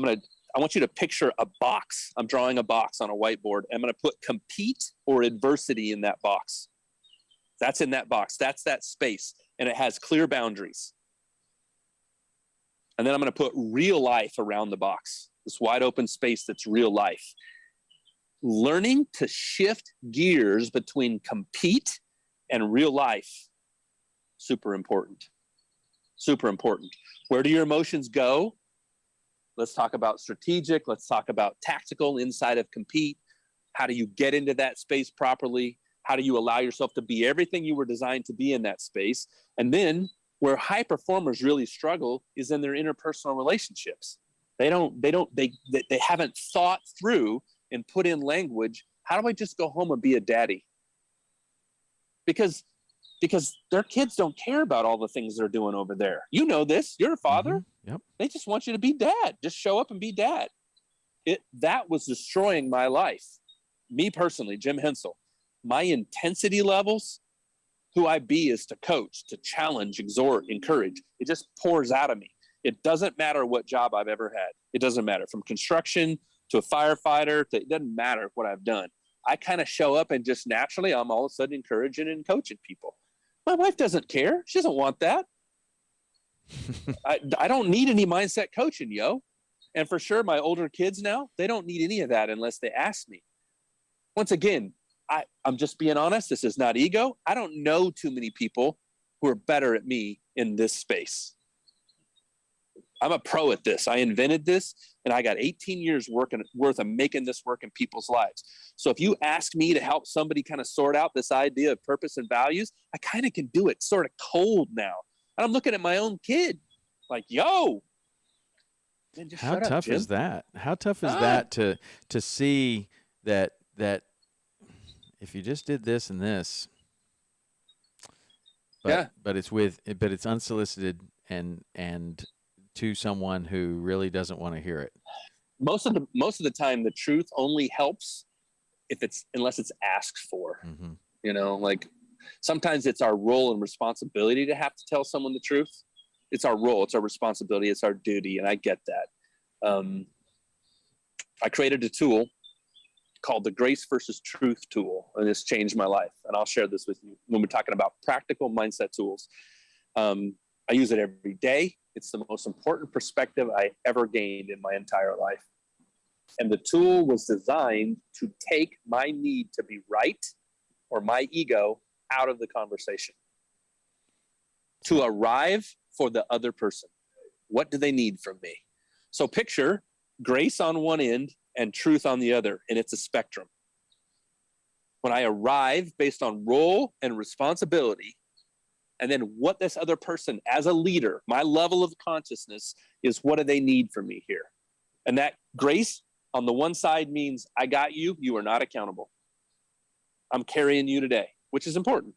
want you to picture a box. I'm drawing a box on a whiteboard. I'm going to put compete or adversity in that box. That's in that box. That's that space. And it has clear boundaries. And then I'm going to put real life around the box, this wide open space that's real life. Learning to shift gears between compete and real life, super important. Super important. Where do your emotions go? Let's talk about strategic. Let's talk about tactical inside of compete. How do you get into that space properly? How do you allow yourself to be everything you were designed to be in that space? And then where high performers really struggle is in their interpersonal relationships. They haven't thought through and put in language. How do I just go home and be a daddy? Because their kids don't care about all the things they're doing over there. You know this. You're a father. Mm-hmm. Yep. They just want you to be dad. Just show up and be dad. That was destroying my life. Me personally, Jim Hensel. My intensity levels, who I be is to coach, to challenge, exhort, encourage. It just pours out of me. It doesn't matter what job I've ever had. It doesn't matter. From construction to a firefighter, it doesn't matter what I've done. I kind of show up and just naturally, I'm all of a sudden encouraging and coaching people. My wife doesn't care. She doesn't want that. I don't need any mindset coaching, yo. And for sure, my older kids now, they don't need any of that unless they ask me. Once again, I'm just being honest. This is not ego. I don't know too many people who are better at me in this space. I'm a pro at this. I invented this, and I got 18 years worth of making this work in people's lives. So if you ask me to help somebody kind of sort out this idea of purpose and values, I kind of can do it sort of cold now. And I'm looking at my own kid like, yo. How tough is that? How tough is that to see that if you just did this and this, but it's unsolicited and to someone who really doesn't want to hear it. Most of the time, the truth only helps unless it's asked for. Mm-hmm. You know, like sometimes it's our role and responsibility to have to tell someone the truth. It's our role, it's our responsibility, it's our duty, and I get that. I created a tool called the Grace versus Truth tool, and it's changed my life. And I'll share this with you when we're talking about practical mindset tools. I use it every day. It's the most important perspective I ever gained in my entire life. And the tool was designed to take my need to be right or my ego out of the conversation, to arrive for the other person. What do they need from me? So picture Grace on one end and truth on the other. And it's a spectrum. When I arrive based on role and responsibility, and then what this other person as a leader, my level of consciousness is, what do they need from me here? And that grace on the one side means I got you, you are not accountable. I'm carrying you today, which is important.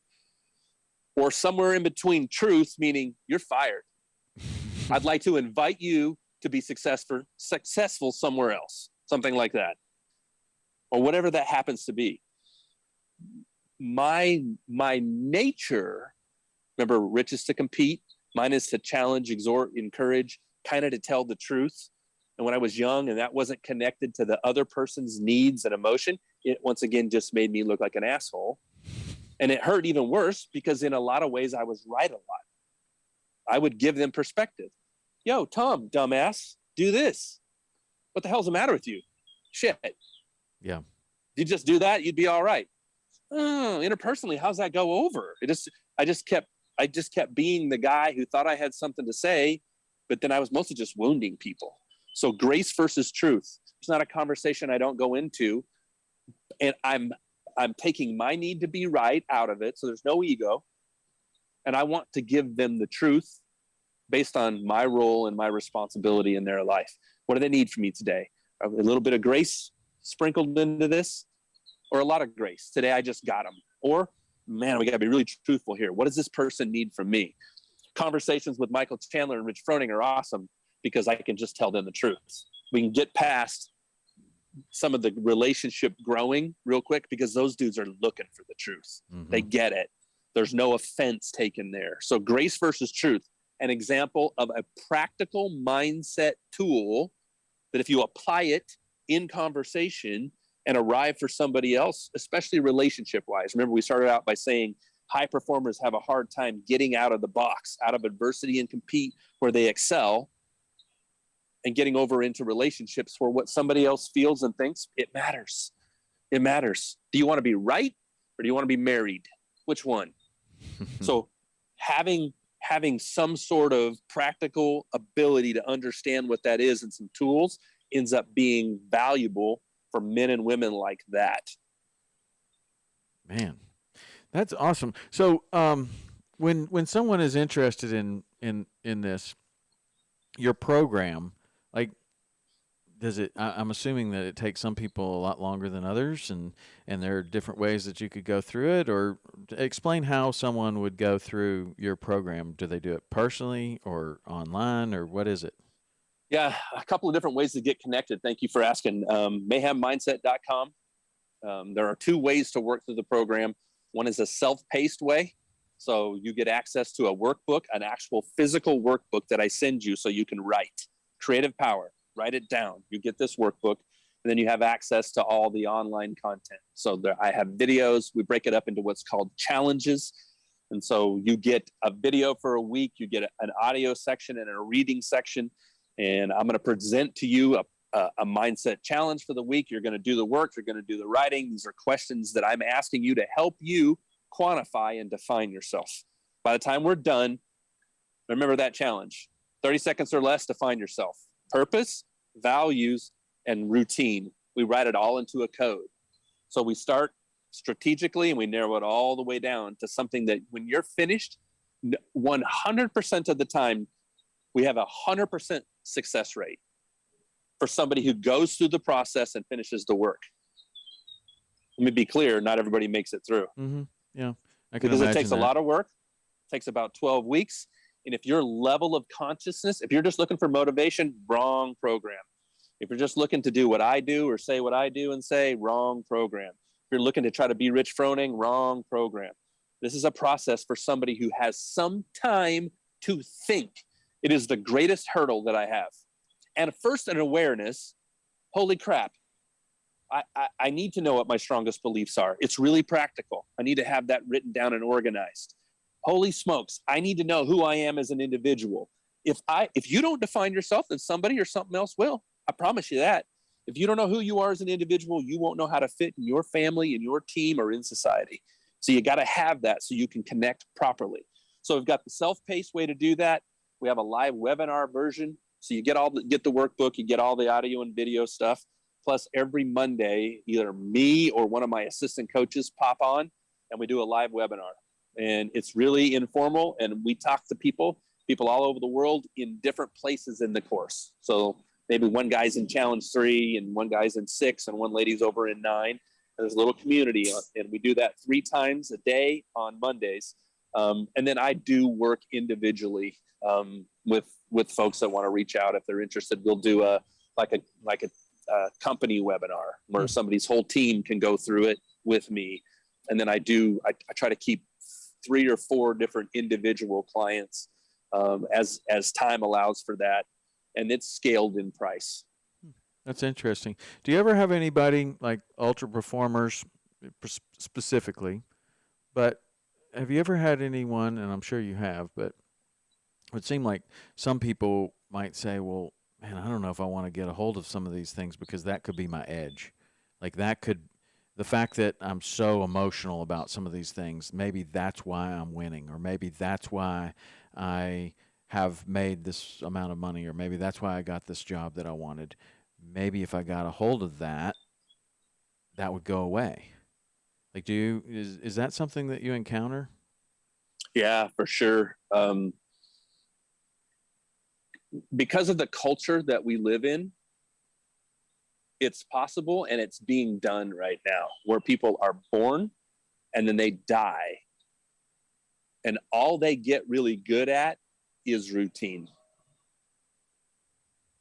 Or somewhere in between, truth, meaning you're fired. I'd like to invite you to be successful somewhere else, something like that, or whatever that happens to be. My nature, remember, rich is to compete, mine is to challenge, exhort, encourage, kind of to tell the truth. And when I was young and that wasn't connected to the other person's needs and emotion, it once again just made me look like an asshole. And it hurt even worse because in a lot of ways I was right a lot. I would give them perspective. Yo, Tom, dumbass, do this. What the hell's the matter with you? Shit. Yeah. You just do that, you'd be all right. Interpersonally, how's that go over? I just kept being the guy who thought I had something to say, but then I was mostly just wounding people. So grace versus truth. It's not a conversation I don't go into, and I'm taking my need to be right out of it. So there's no ego. And I want to give them the truth based on my role and my responsibility in their life. What do they need from me today? A little bit of grace sprinkled into this, or a lot of grace? Today I just got them. Or, man, we got to be really truthful here. What does this person need from me? Conversations with Michael Chandler and Rich Froning are awesome because I can just tell them the truth. We can get past some of the relationship growing real quick because those dudes are looking for the truth. Mm-hmm. They get it. There's no offense taken there. So grace versus truth, an example of a practical mindset tool that if you apply it in conversation and arrive for somebody else, especially relationship-wise. Remember, we started out by saying high performers have a hard time getting out of the box, out of adversity and compete where they excel, and getting over into relationships where what somebody else feels and thinks, it matters. It matters. Do you want to be right or do you want to be married? Which one? So having some sort of practical ability to understand what that is and some tools ends up being valuable for men and women like that. Man, that's awesome. So when someone is interested in this, your program, like, does it, I'm assuming that it takes some people a lot longer than others, and there are different ways that you could go through it, or explain how someone would go through your program. Do they do it personally or online, or what is it? Yeah, a couple of different ways to get connected. Thank you for asking. MayhemMindset.com. There are two ways to work through the program. One is a self-paced way. So you get access to a workbook, an actual physical workbook that I send you so you can write. Creative power. Write it down. You get this workbook, and then you have access to all the online content. So I have videos. We break it up into what's called challenges. And so you get a video for a week. You get an audio section and a reading section. And I'm going to present to you a mindset challenge for the week. You're going to do the work. You're going to do the writing. These are questions that I'm asking you to help you quantify and define yourself. By the time we're done, remember that challenge. 30 seconds or less, define yourself. Purpose, values, and routine. We write it all into a code. So we start strategically and we narrow it all the way down to something that when you're finished, 100% of the time, we have 100% success rate for somebody who goes through the process and finishes the work. Let me be clear, not everybody makes it through. Mm-hmm. Yeah, because it takes a lot of work. It takes about 12 weeks. And if your level of consciousness, if you're just looking for motivation, wrong program. If you're just looking to do what I do or say what I do and say, wrong program. If you're looking to try to be Rich Froning, wrong program. This is a process for somebody who has some time to think. It is the greatest hurdle that I have. And first, an awareness, holy crap, I need to know what my strongest beliefs are. It's really practical. I need to have that written down and organized. Holy smokes, I need to know who I am as an individual. If you don't define yourself, then somebody or something else will. I promise you that. If you don't know who you are as an individual, you won't know how to fit in your family, in your team, or in society. So you got to have that so you can connect properly. So we've got the self-paced way to do that. We have a live webinar version. So you get the workbook, you get all the audio and video stuff. Plus every Monday, either me or one of my assistant coaches pop on and we do a live webinar. And it's really informal, and we talk to people all over the world in different places in the course. So maybe one guy's in challenge 3 and one guy's in 6 and one lady's over in 9. And there's a little community, and we do that 3 times a day on Mondays. And then I do work individually with folks that want to reach out if they're interested. We'll do a company webinar where somebody's whole team can go through it with me. And then I try to keep 3 or 4 different individual clients as time allows for that. And it's scaled in price. That's interesting. Do you ever have anybody like ultra performers specifically, but have you ever had anyone, and I'm sure you have, but it would seem like some people might say, well, man, I don't know if I want to get a hold of some of these things because that could be my edge. Like the fact that I'm so emotional about some of these things, maybe that's why I'm winning, or maybe that's why I have made this amount of money, or maybe that's why I got this job that I wanted. Maybe if I got a hold of that, that would go away. Like, is that something that you encounter? Yeah, for sure. Because of the culture that we live in, it's possible, and it's being done right now, where people are born and then they die. And all they get really good at is routine.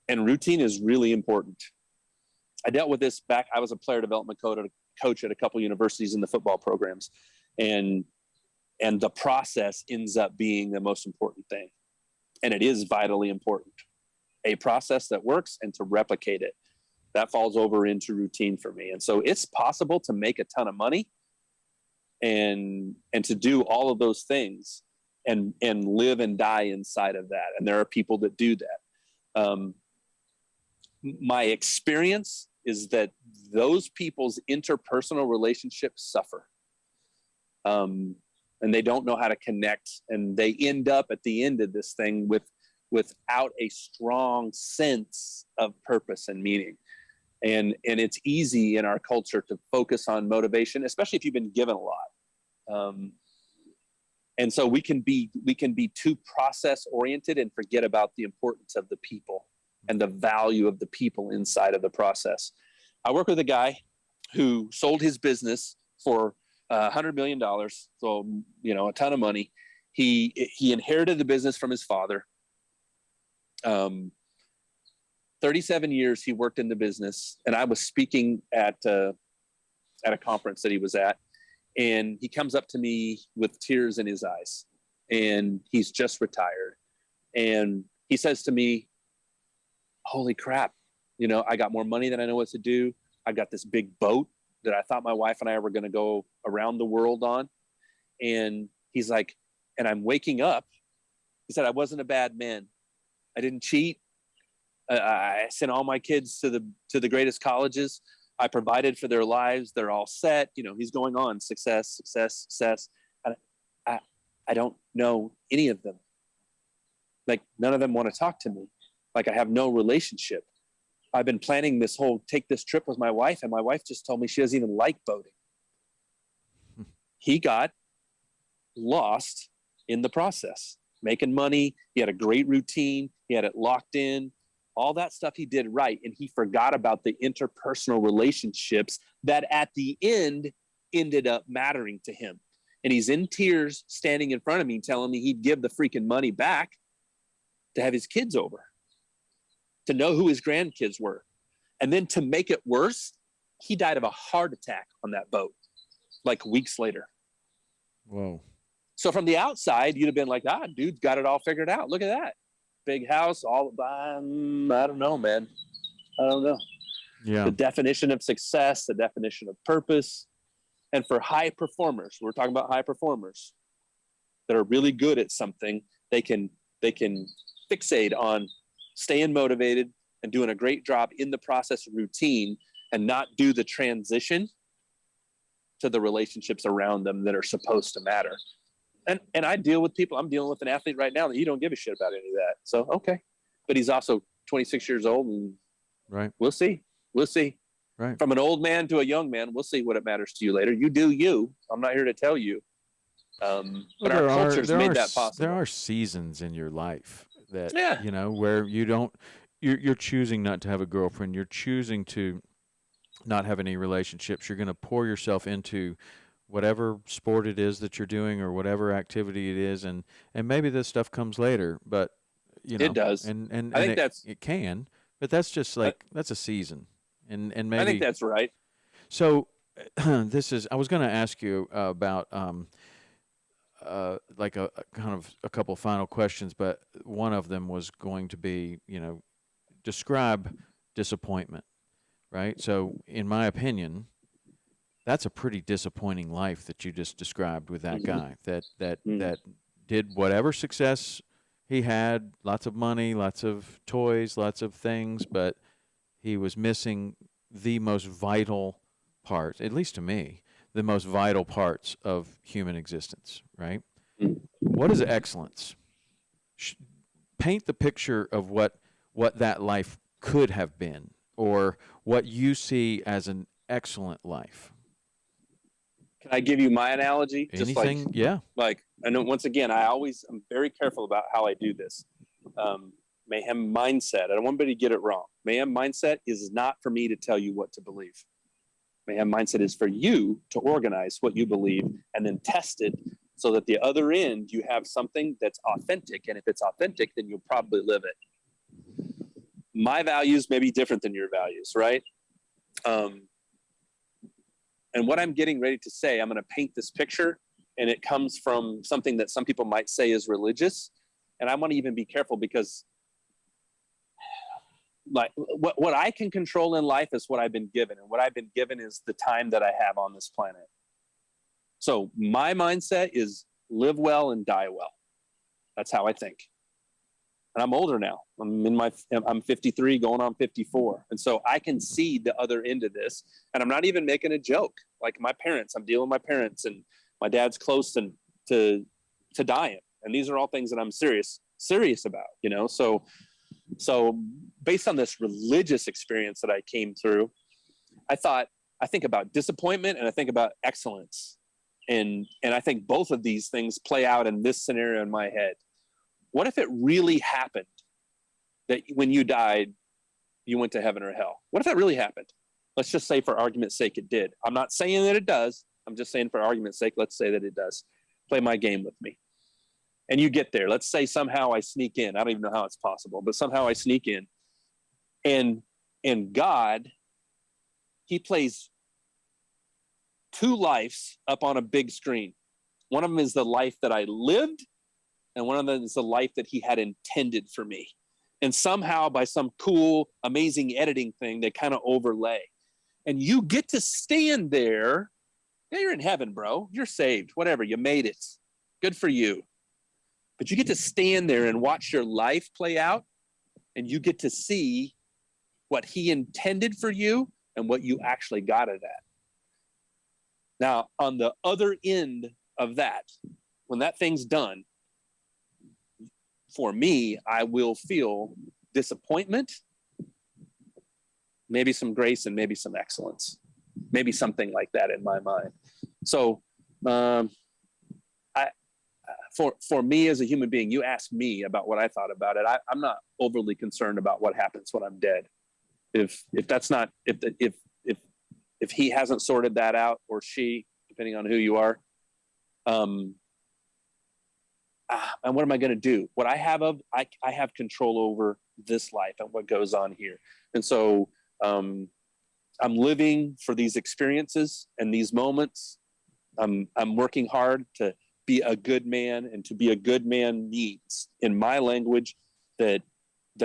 And routine is really important. I dealt with this back. I was a player development coach at a couple universities in the football programs. And the process ends up being the most important thing. And it is vitally important. A process that works and to replicate it. That falls over into routine for me. And so it's possible to make a ton of money and to do all of those things and live and die inside of that. And there are people that do that. My experience is that those people's interpersonal relationships suffer. And they don't know how to connect, and they end up at the end of this thing without a strong sense of purpose and meaning. And it's easy in our culture to focus on motivation, especially if you've been given a lot. And so we can be too process oriented and forget about the importance of the people and the value of the people inside of the process. I work with a guy who sold his business for $100 million. So, a ton of money. He inherited the business from his father. 37 years he worked in the business, and I was speaking at a conference that he was at, and he comes up to me with tears in his eyes, and he's just retired. And he says to me, holy crap, I got more money than I know what to do. I got this big boat that I thought my wife and I were going to go around the world on. And he's like, and I'm waking up. He said, I wasn't a bad man. I didn't cheat. I sent all my kids to the greatest colleges. I provided for their lives. They're all set. He's going on success. And I don't know any of them. Like, none of them want to talk to me. Like, I have no relationship. I've been planning take this trip with my wife, and my wife just told me she doesn't even like boating. He got lost in the process, making money. He had a great routine. He had it locked in. All that stuff he did right, and he forgot about the interpersonal relationships that at the end ended up mattering to him. And he's in tears standing in front of me telling me he'd give the freaking money back to have his kids over, to know who his grandkids were. And then to make it worse, he died of a heart attack on that boat, like weeks later. Whoa. So from the outside, you'd have been like, dude's got it all figured out. Look at that. Big house, I don't know, man. I don't know. Yeah. The definition of success, the definition of purpose. And for high performers, we're talking about high performers that are really good at something, they can fixate on staying motivated and doing a great job in the process of routine and not do the transition to the relationships around them that are supposed to matter. And I deal with people. I'm dealing with an athlete right now that he don't give a shit about any of that. So, okay. But he's also 26 years old, and right. We'll see. Right. From an old man to a young man, we'll see what it matters to you later. You do you. I'm not here to tell you. But our culture's made that possible. There are seasons in your life that, Yeah. you know, where you're choosing not to have a girlfriend. You're choosing to not have any relationships. You're going to pour yourself into whatever sport it is that you're doing or whatever activity it is. And maybe this stuff comes later, but you know, it does. And I think it can, but that's just like, that's a season. And maybe I think that's right. So I was going to ask you about, like a kind of a couple final questions, but one of them was going to be, you know, describe disappointment, right? So in my opinion, that's a pretty disappointing life that you just described with that guy that did whatever success he had, lots of money, lots of toys, lots of things, but he was missing the most vital parts, at least to me, the most vital parts of human existence, right? What is excellence? Paint the picture of what that life could have been, or what you see as an excellent life. Can I give you my analogy? Anything? Yeah. Like, I know, once again, I'm very careful about how I do this. Mayhem Mindset. I don't want anybody to get it wrong. Mayhem Mindset is not for me to tell you what to believe. Mayhem Mindset is for you to organize what you believe and then test it so that the other end, you have something that's authentic. And if it's authentic, then you'll probably live it. My values may be different than your values, right? And what I'm getting ready to say, I'm going to paint this picture, and it comes from something that some people might say is religious. And I want to even be careful because like what I can control in life is what I've been given. And what I've been given is the time that I have on this planet. So my mindset is live well and die well. That's how I think. And I'm older now. I'm 53 going on 54. And so I can see the other end of this. And I'm not even making a joke. Like my parents, I'm dealing with my parents, and my dad's close to dying. And these are all things that I'm serious about, you know? So based on this religious experience that I came through, I think about disappointment and I think about excellence. And I think both of these things play out in this scenario in my head. What if it really happened that when you died, you went to heaven or hell? What if that really happened? Let's just say for argument's sake it did. I'm not saying that it does. I'm just saying for argument's sake, let's say that it does. Play my game with me. And you get there. Let's say somehow I sneak in. I don't even know how it's possible, but somehow I sneak in. And God, he plays two lives up on a big screen. One of them is the life that I lived, and one of them is the life that he had intended for me. And somehow by some cool, amazing editing thing, they kind of overlay. And you get to stand there. Yeah, you're in heaven, bro. You're saved. Whatever. You made it. Good for you. But you get to stand there and watch your life play out. And you get to see what he intended for you and what you actually got of that. Now, on the other end of that, when that thing's done, for me, I will feel disappointment, maybe some grace, and maybe some excellence, maybe something like that in my mind. So, for me as a human being, you asked me about what I thought about it. I'm not overly concerned about what happens when I'm dead. If that's not, if he hasn't sorted that out, or she, depending on who you are, and what am I going to do? What I have I have control over this life and what goes on here. And so I'm living for these experiences and these moments. I'm working hard to be a good man, and to be a good man means, in my language, that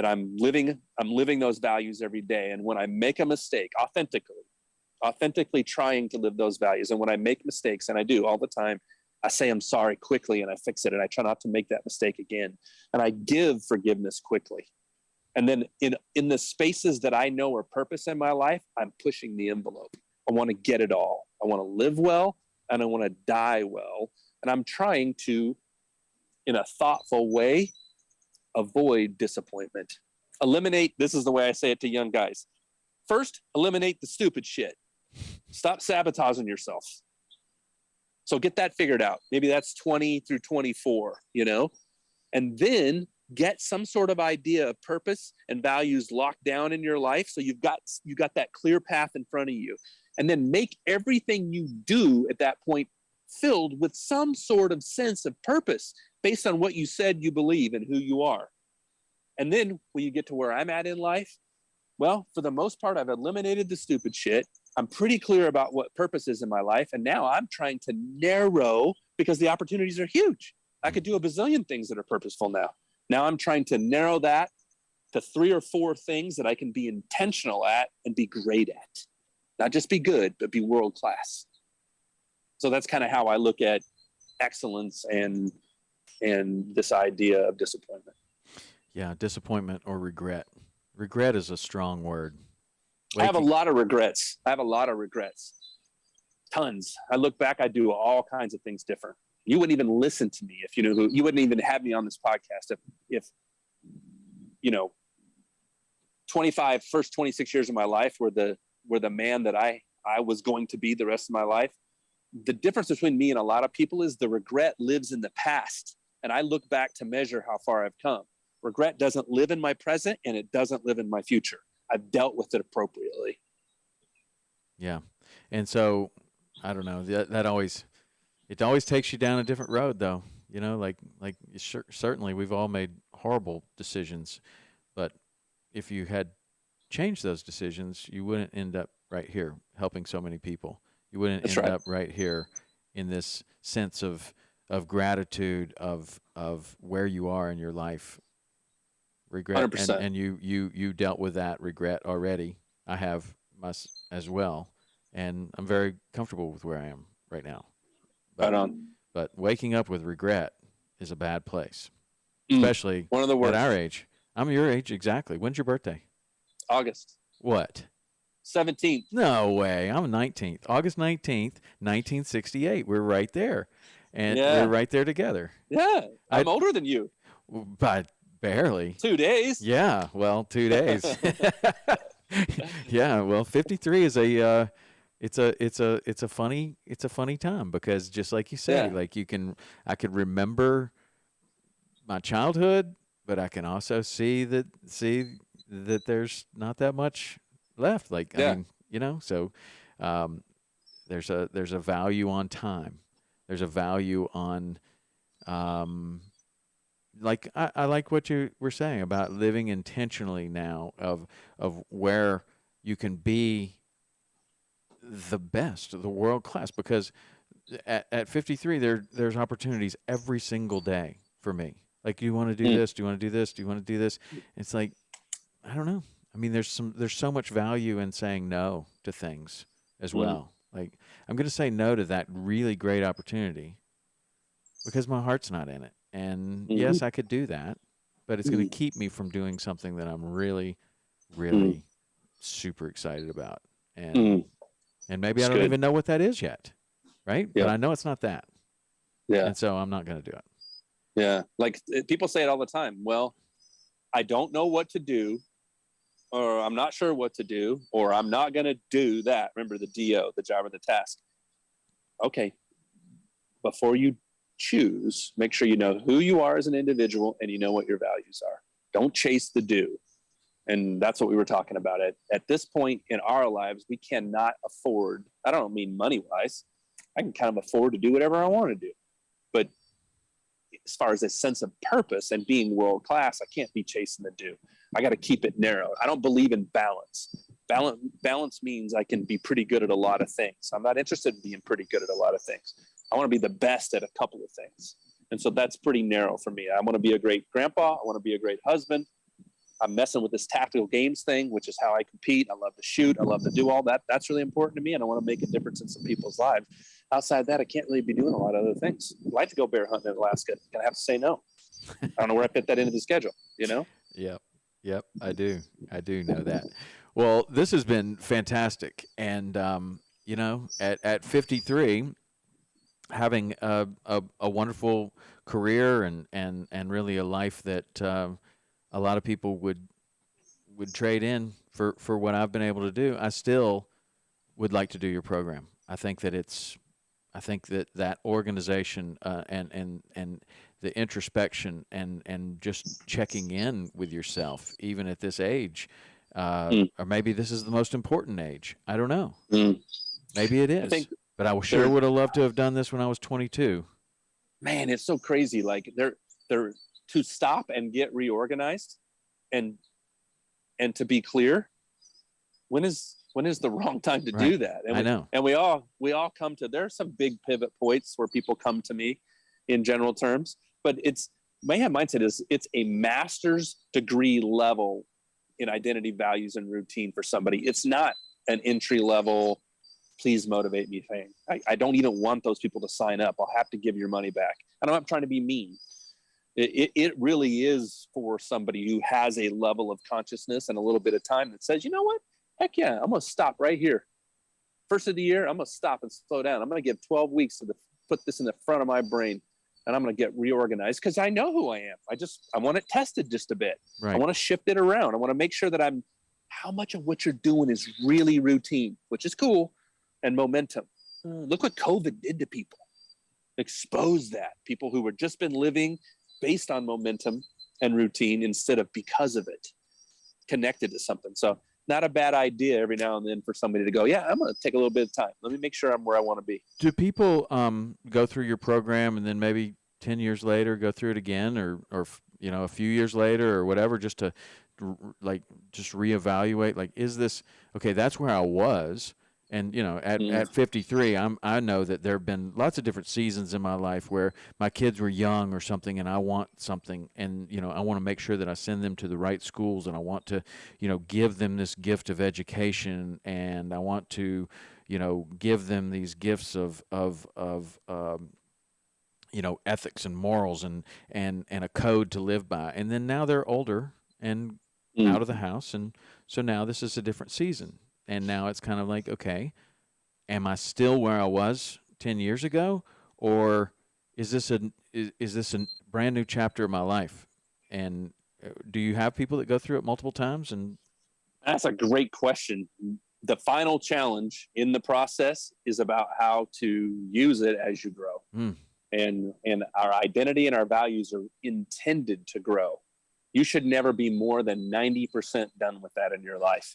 I'm living those values every day. And when I make a mistake, authentically trying to live those values. And when I make mistakes, and I do all the time, I say I'm sorry quickly and I fix it, and I try not to make that mistake again. And I give forgiveness quickly. And then in the spaces that I know are purpose in my life, I'm pushing the envelope. I want to get it all. I want to live well, and I want to die well. And I'm trying to, in a thoughtful way, avoid disappointment. Eliminate, this is the way I say it to young guys, First, eliminate the stupid shit. Stop sabotaging yourself. So get that figured out. Maybe that's 20 through 24, you know, and then get some sort of idea of purpose and values locked down in your life. So you've got that clear path in front of you, and then make everything you do at that point filled with some sort of sense of purpose based on what you said you believe and who you are. And then when you get to where I'm at in life, well, for the most part, I've eliminated the stupid shit. I'm pretty clear about what purpose is in my life. And now I'm trying to narrow, because the opportunities are huge. I could do a bazillion things that are purposeful now. Now I'm trying to narrow that to 3 or 4 things that I can be intentional at and be great at. Not just be good, but be world class. So that's kind of how I look at excellence and this idea of disappointment. Yeah, disappointment or regret. Regret is a strong word. I have a lot of regrets. Tons. I look back, I do all kinds of things different. You wouldn't even listen to me if you knew who. You wouldn't even have me on this podcast if you know, first 26 years of my life were the man that I was going to be the rest of my life. The difference between me and a lot of people is the regret lives in the past, and I look back to measure how far I've come. Regret doesn't live in my present, and it doesn't live in my future. I've dealt with it appropriately. Yeah. And so, I don't know, that always takes you down a different road, though. You know, like certainly we've all made horrible decisions, but if you had changed those decisions, you wouldn't end up right here helping so many people. You wouldn't end up right here in this sense of gratitude of where you are in your life. Regret, 100%. and you dealt with that regret already. I have as well, and I'm very comfortable with where I am right now. But waking up with regret is a bad place, especially one of the worst. At our age. I'm your age exactly. When's your birthday? August. What? 17th. No way. I'm 19th. August 19th, 1968. We're right there, and we're right there together. Yeah, I'm older than you. But barely. 2 days. Yeah, well, 2 days. Yeah, well, 53 is it's a funny time, because just like you say, like I could remember my childhood, but I can also see that there's not that much left. Like, I mean, you know, so there's a value on time. There's a value on like I like what you were saying about living intentionally now of where you can be the best, the world class, because at 53 there's opportunities every single day for me. Like, do you want to do this? Do you want to do this? Do you want to do this? It's like, I don't know. I mean, there's so much value in saying no to things as well. Like, I'm going to say no to that really great opportunity because my heart's not in it. And yes, I could do that, but it's going to keep me from doing something that I'm really, really super excited about. And maybe I don't even know what that is yet, right? Yeah. But I know it's not that. Yeah. And so I'm not going to do it. Yeah. Like, people say it all the time. Well, I don't know what to do, or I'm not sure what to do, or I'm not going to do that. Remember the DO, the job or the task. Okay. Before you choose, make sure you know who you are as an individual and you know what your values are. Don't chase the do. And that's what we were talking about. At this point in our lives, we cannot afford, I don't mean money-wise, I can kind of afford to do whatever I want to do. But as far as a sense of purpose and being world-class, I can't be chasing the do. I got to keep it narrow. I don't believe in balance. Balance means I can be pretty good at a lot of things. I'm not interested in being pretty good at a lot of things. I want to be the best at a couple of things. And so that's pretty narrow for me. I want to be a great grandpa. I want to be a great husband. I'm messing with this tactical games thing, which is how I compete. I love to shoot. I love to do all that. That's really important to me, and I want to make a difference in some people's lives. Outside that, I can't really be doing a lot of other things. I'd like to go bear hunting in Alaska. I'm going to have to say no. I don't know where I fit that into the schedule, you know? Yep, I do know that. Well, this has been fantastic. And, you know, at 53, having a wonderful career and really a life that a lot of people would trade in for what I've been able to do, I still would like to do your program. I think that organization and the introspection and just checking in with yourself, even at this age, or maybe this is the most important age. I don't know. Maybe it is. But I sure would have loved to have done this when I was 22. Man, it's so crazy. Like they're to stop and get reorganized, and to be clear, when is the wrong time to do that? And I know. And we all come to, there are some big pivot points where people come to me in general terms, but Mayhem Mindset it's a master's degree level in identity, values, and routine for somebody. It's not an entry level, please motivate me thing. I don't even want those people to sign up. I'll have to give your money back. And I'm not trying to be mean. It really is for somebody who has a level of consciousness and a little bit of time that says, you know what? Heck yeah, I'm going to stop right here. First of the year, I'm going to stop and slow down. I'm going to give 12 weeks to put this in the front of my brain, and I'm going to get reorganized because I know who I am. I want it tested just a bit. Right. I want to shift it around. I want to make sure that how much of what you're doing is really routine, which is cool, and momentum. Look what COVID did to people. Expose that. People who were just been living based on momentum and routine instead of because of it, connected to something. So not a bad idea every now and then for somebody to go, yeah, I'm going to take a little bit of time. Let me make sure I'm where I want to be. Do people go through your program and then maybe 10 years later go through it again, or a few years later or whatever, just to just reevaluate? Like, is this okay? That's where I was. And, at 53, I know that there have been lots of different seasons in my life where my kids were young or something, and I want something, and, I want to make sure that I send them to the right schools, and I want to, give them this gift of education, and I want to, give them these gifts of ethics and morals and a code to live by. And then now they're older and out of the house, and so now this is a different season. And now it's kind of like, okay, am I still where I was 10 years ago, or is this a brand new chapter of my life? And do you have people that go through it multiple times? And that's a great question. The final challenge in the process is about how to use it as you grow. And our identity and our values are intended to grow. You should never be more than 90% done with that in your life.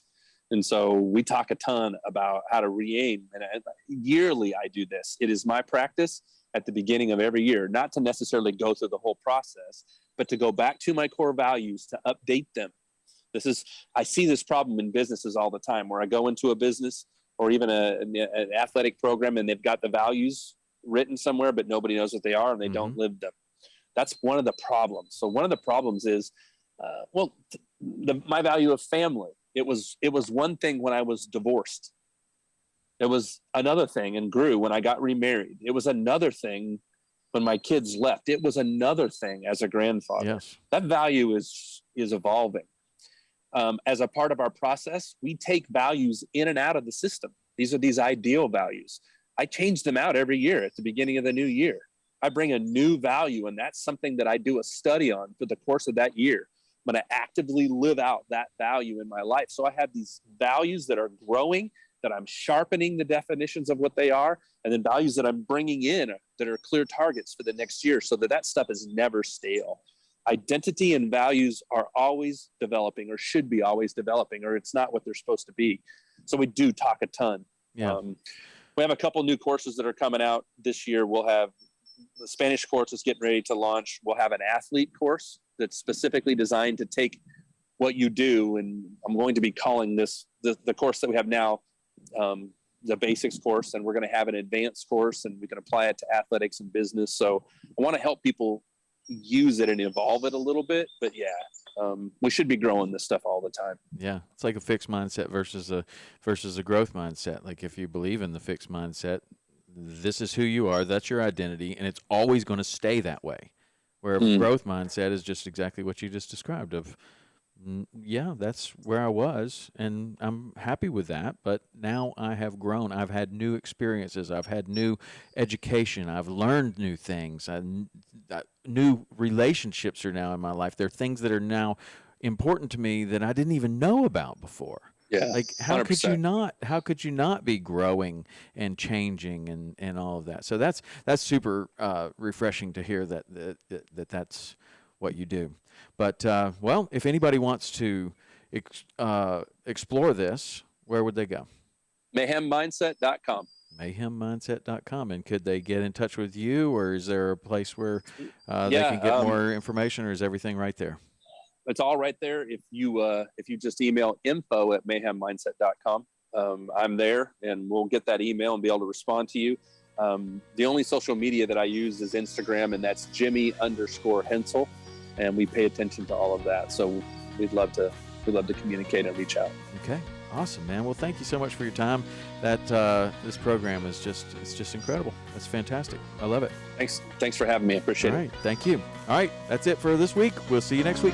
And so we talk a ton about how to re-aim. And yearly I do this. It is my practice at the beginning of every year, not to necessarily go through the whole process, but to go back to my core values, to update them. I see this problem in businesses all the time, where I go into a business or even an athletic program, and they've got the values written somewhere, but nobody knows what they are, and they don't live them. That's one of the problems. So one of the problems is, my value of family. It was one thing when I was divorced. It was another thing and grew when I got remarried. It was another thing when my kids left. It was another thing as a grandfather. Yes. That value is evolving. As a part of our process, we take values in and out of the system. These are these ideal values. I change them out every year at the beginning of the new year. I bring a new value, and that's something that I do a study on for the course of that year. I'm going to actively live out that value in my life. So I have these values that are growing, that I'm sharpening the definitions of what they are, and then values that I'm bringing in that are clear targets for the next year, so that stuff is never stale. Identity and values are always developing, or should be always developing, or it's not what they're supposed to be. So we do talk a ton. Yeah. We have a couple new courses that are coming out this year. We'll have the Spanish course is getting ready to launch. We'll have an athlete course that's specifically designed to take what you do, and I'm going to be calling this the course that we have now the basics course, and we're going to have an advanced course, and we can apply it to athletics and business. So I want to help people use it and evolve it a little bit, but we should be growing this stuff all the time. Yeah, it's like a fixed mindset versus a growth mindset. Like, if you believe in the fixed mindset, this is who you are, that's your identity, and it's always going to stay that way. Where a growth mindset is just exactly what you just described of, yeah, that's where I was, and I'm happy with that, but now I have grown. I've had new experiences. I've had new education. I've learned new things. New relationships are now in my life. There are things that are now important to me that I didn't even know about before. Yeah. Like how 100%. could you not be growing and changing and all of that? So that's super refreshing to hear that's what you do. But well, if anybody wants to explore this, where would they go? MayhemMindset.com. MayhemMindset.com. And could they get in touch with you, or is there a place where they can get more information, or is everything right there? It's all right there. If you just email info@mayhemmindset.com, I'm there, and we'll get that email and be able to respond to you. The only social media that I use is Instagram, and that's Jimmy_Hensel, and we pay attention to all of that. So we'd love to communicate and reach out. Okay. Awesome, man. Well, thank you so much for your time. This program is just incredible. That's fantastic. I love it. Thanks for having me. I appreciate it. All right. Thank you. All right. That's it for this week. We'll see you next week.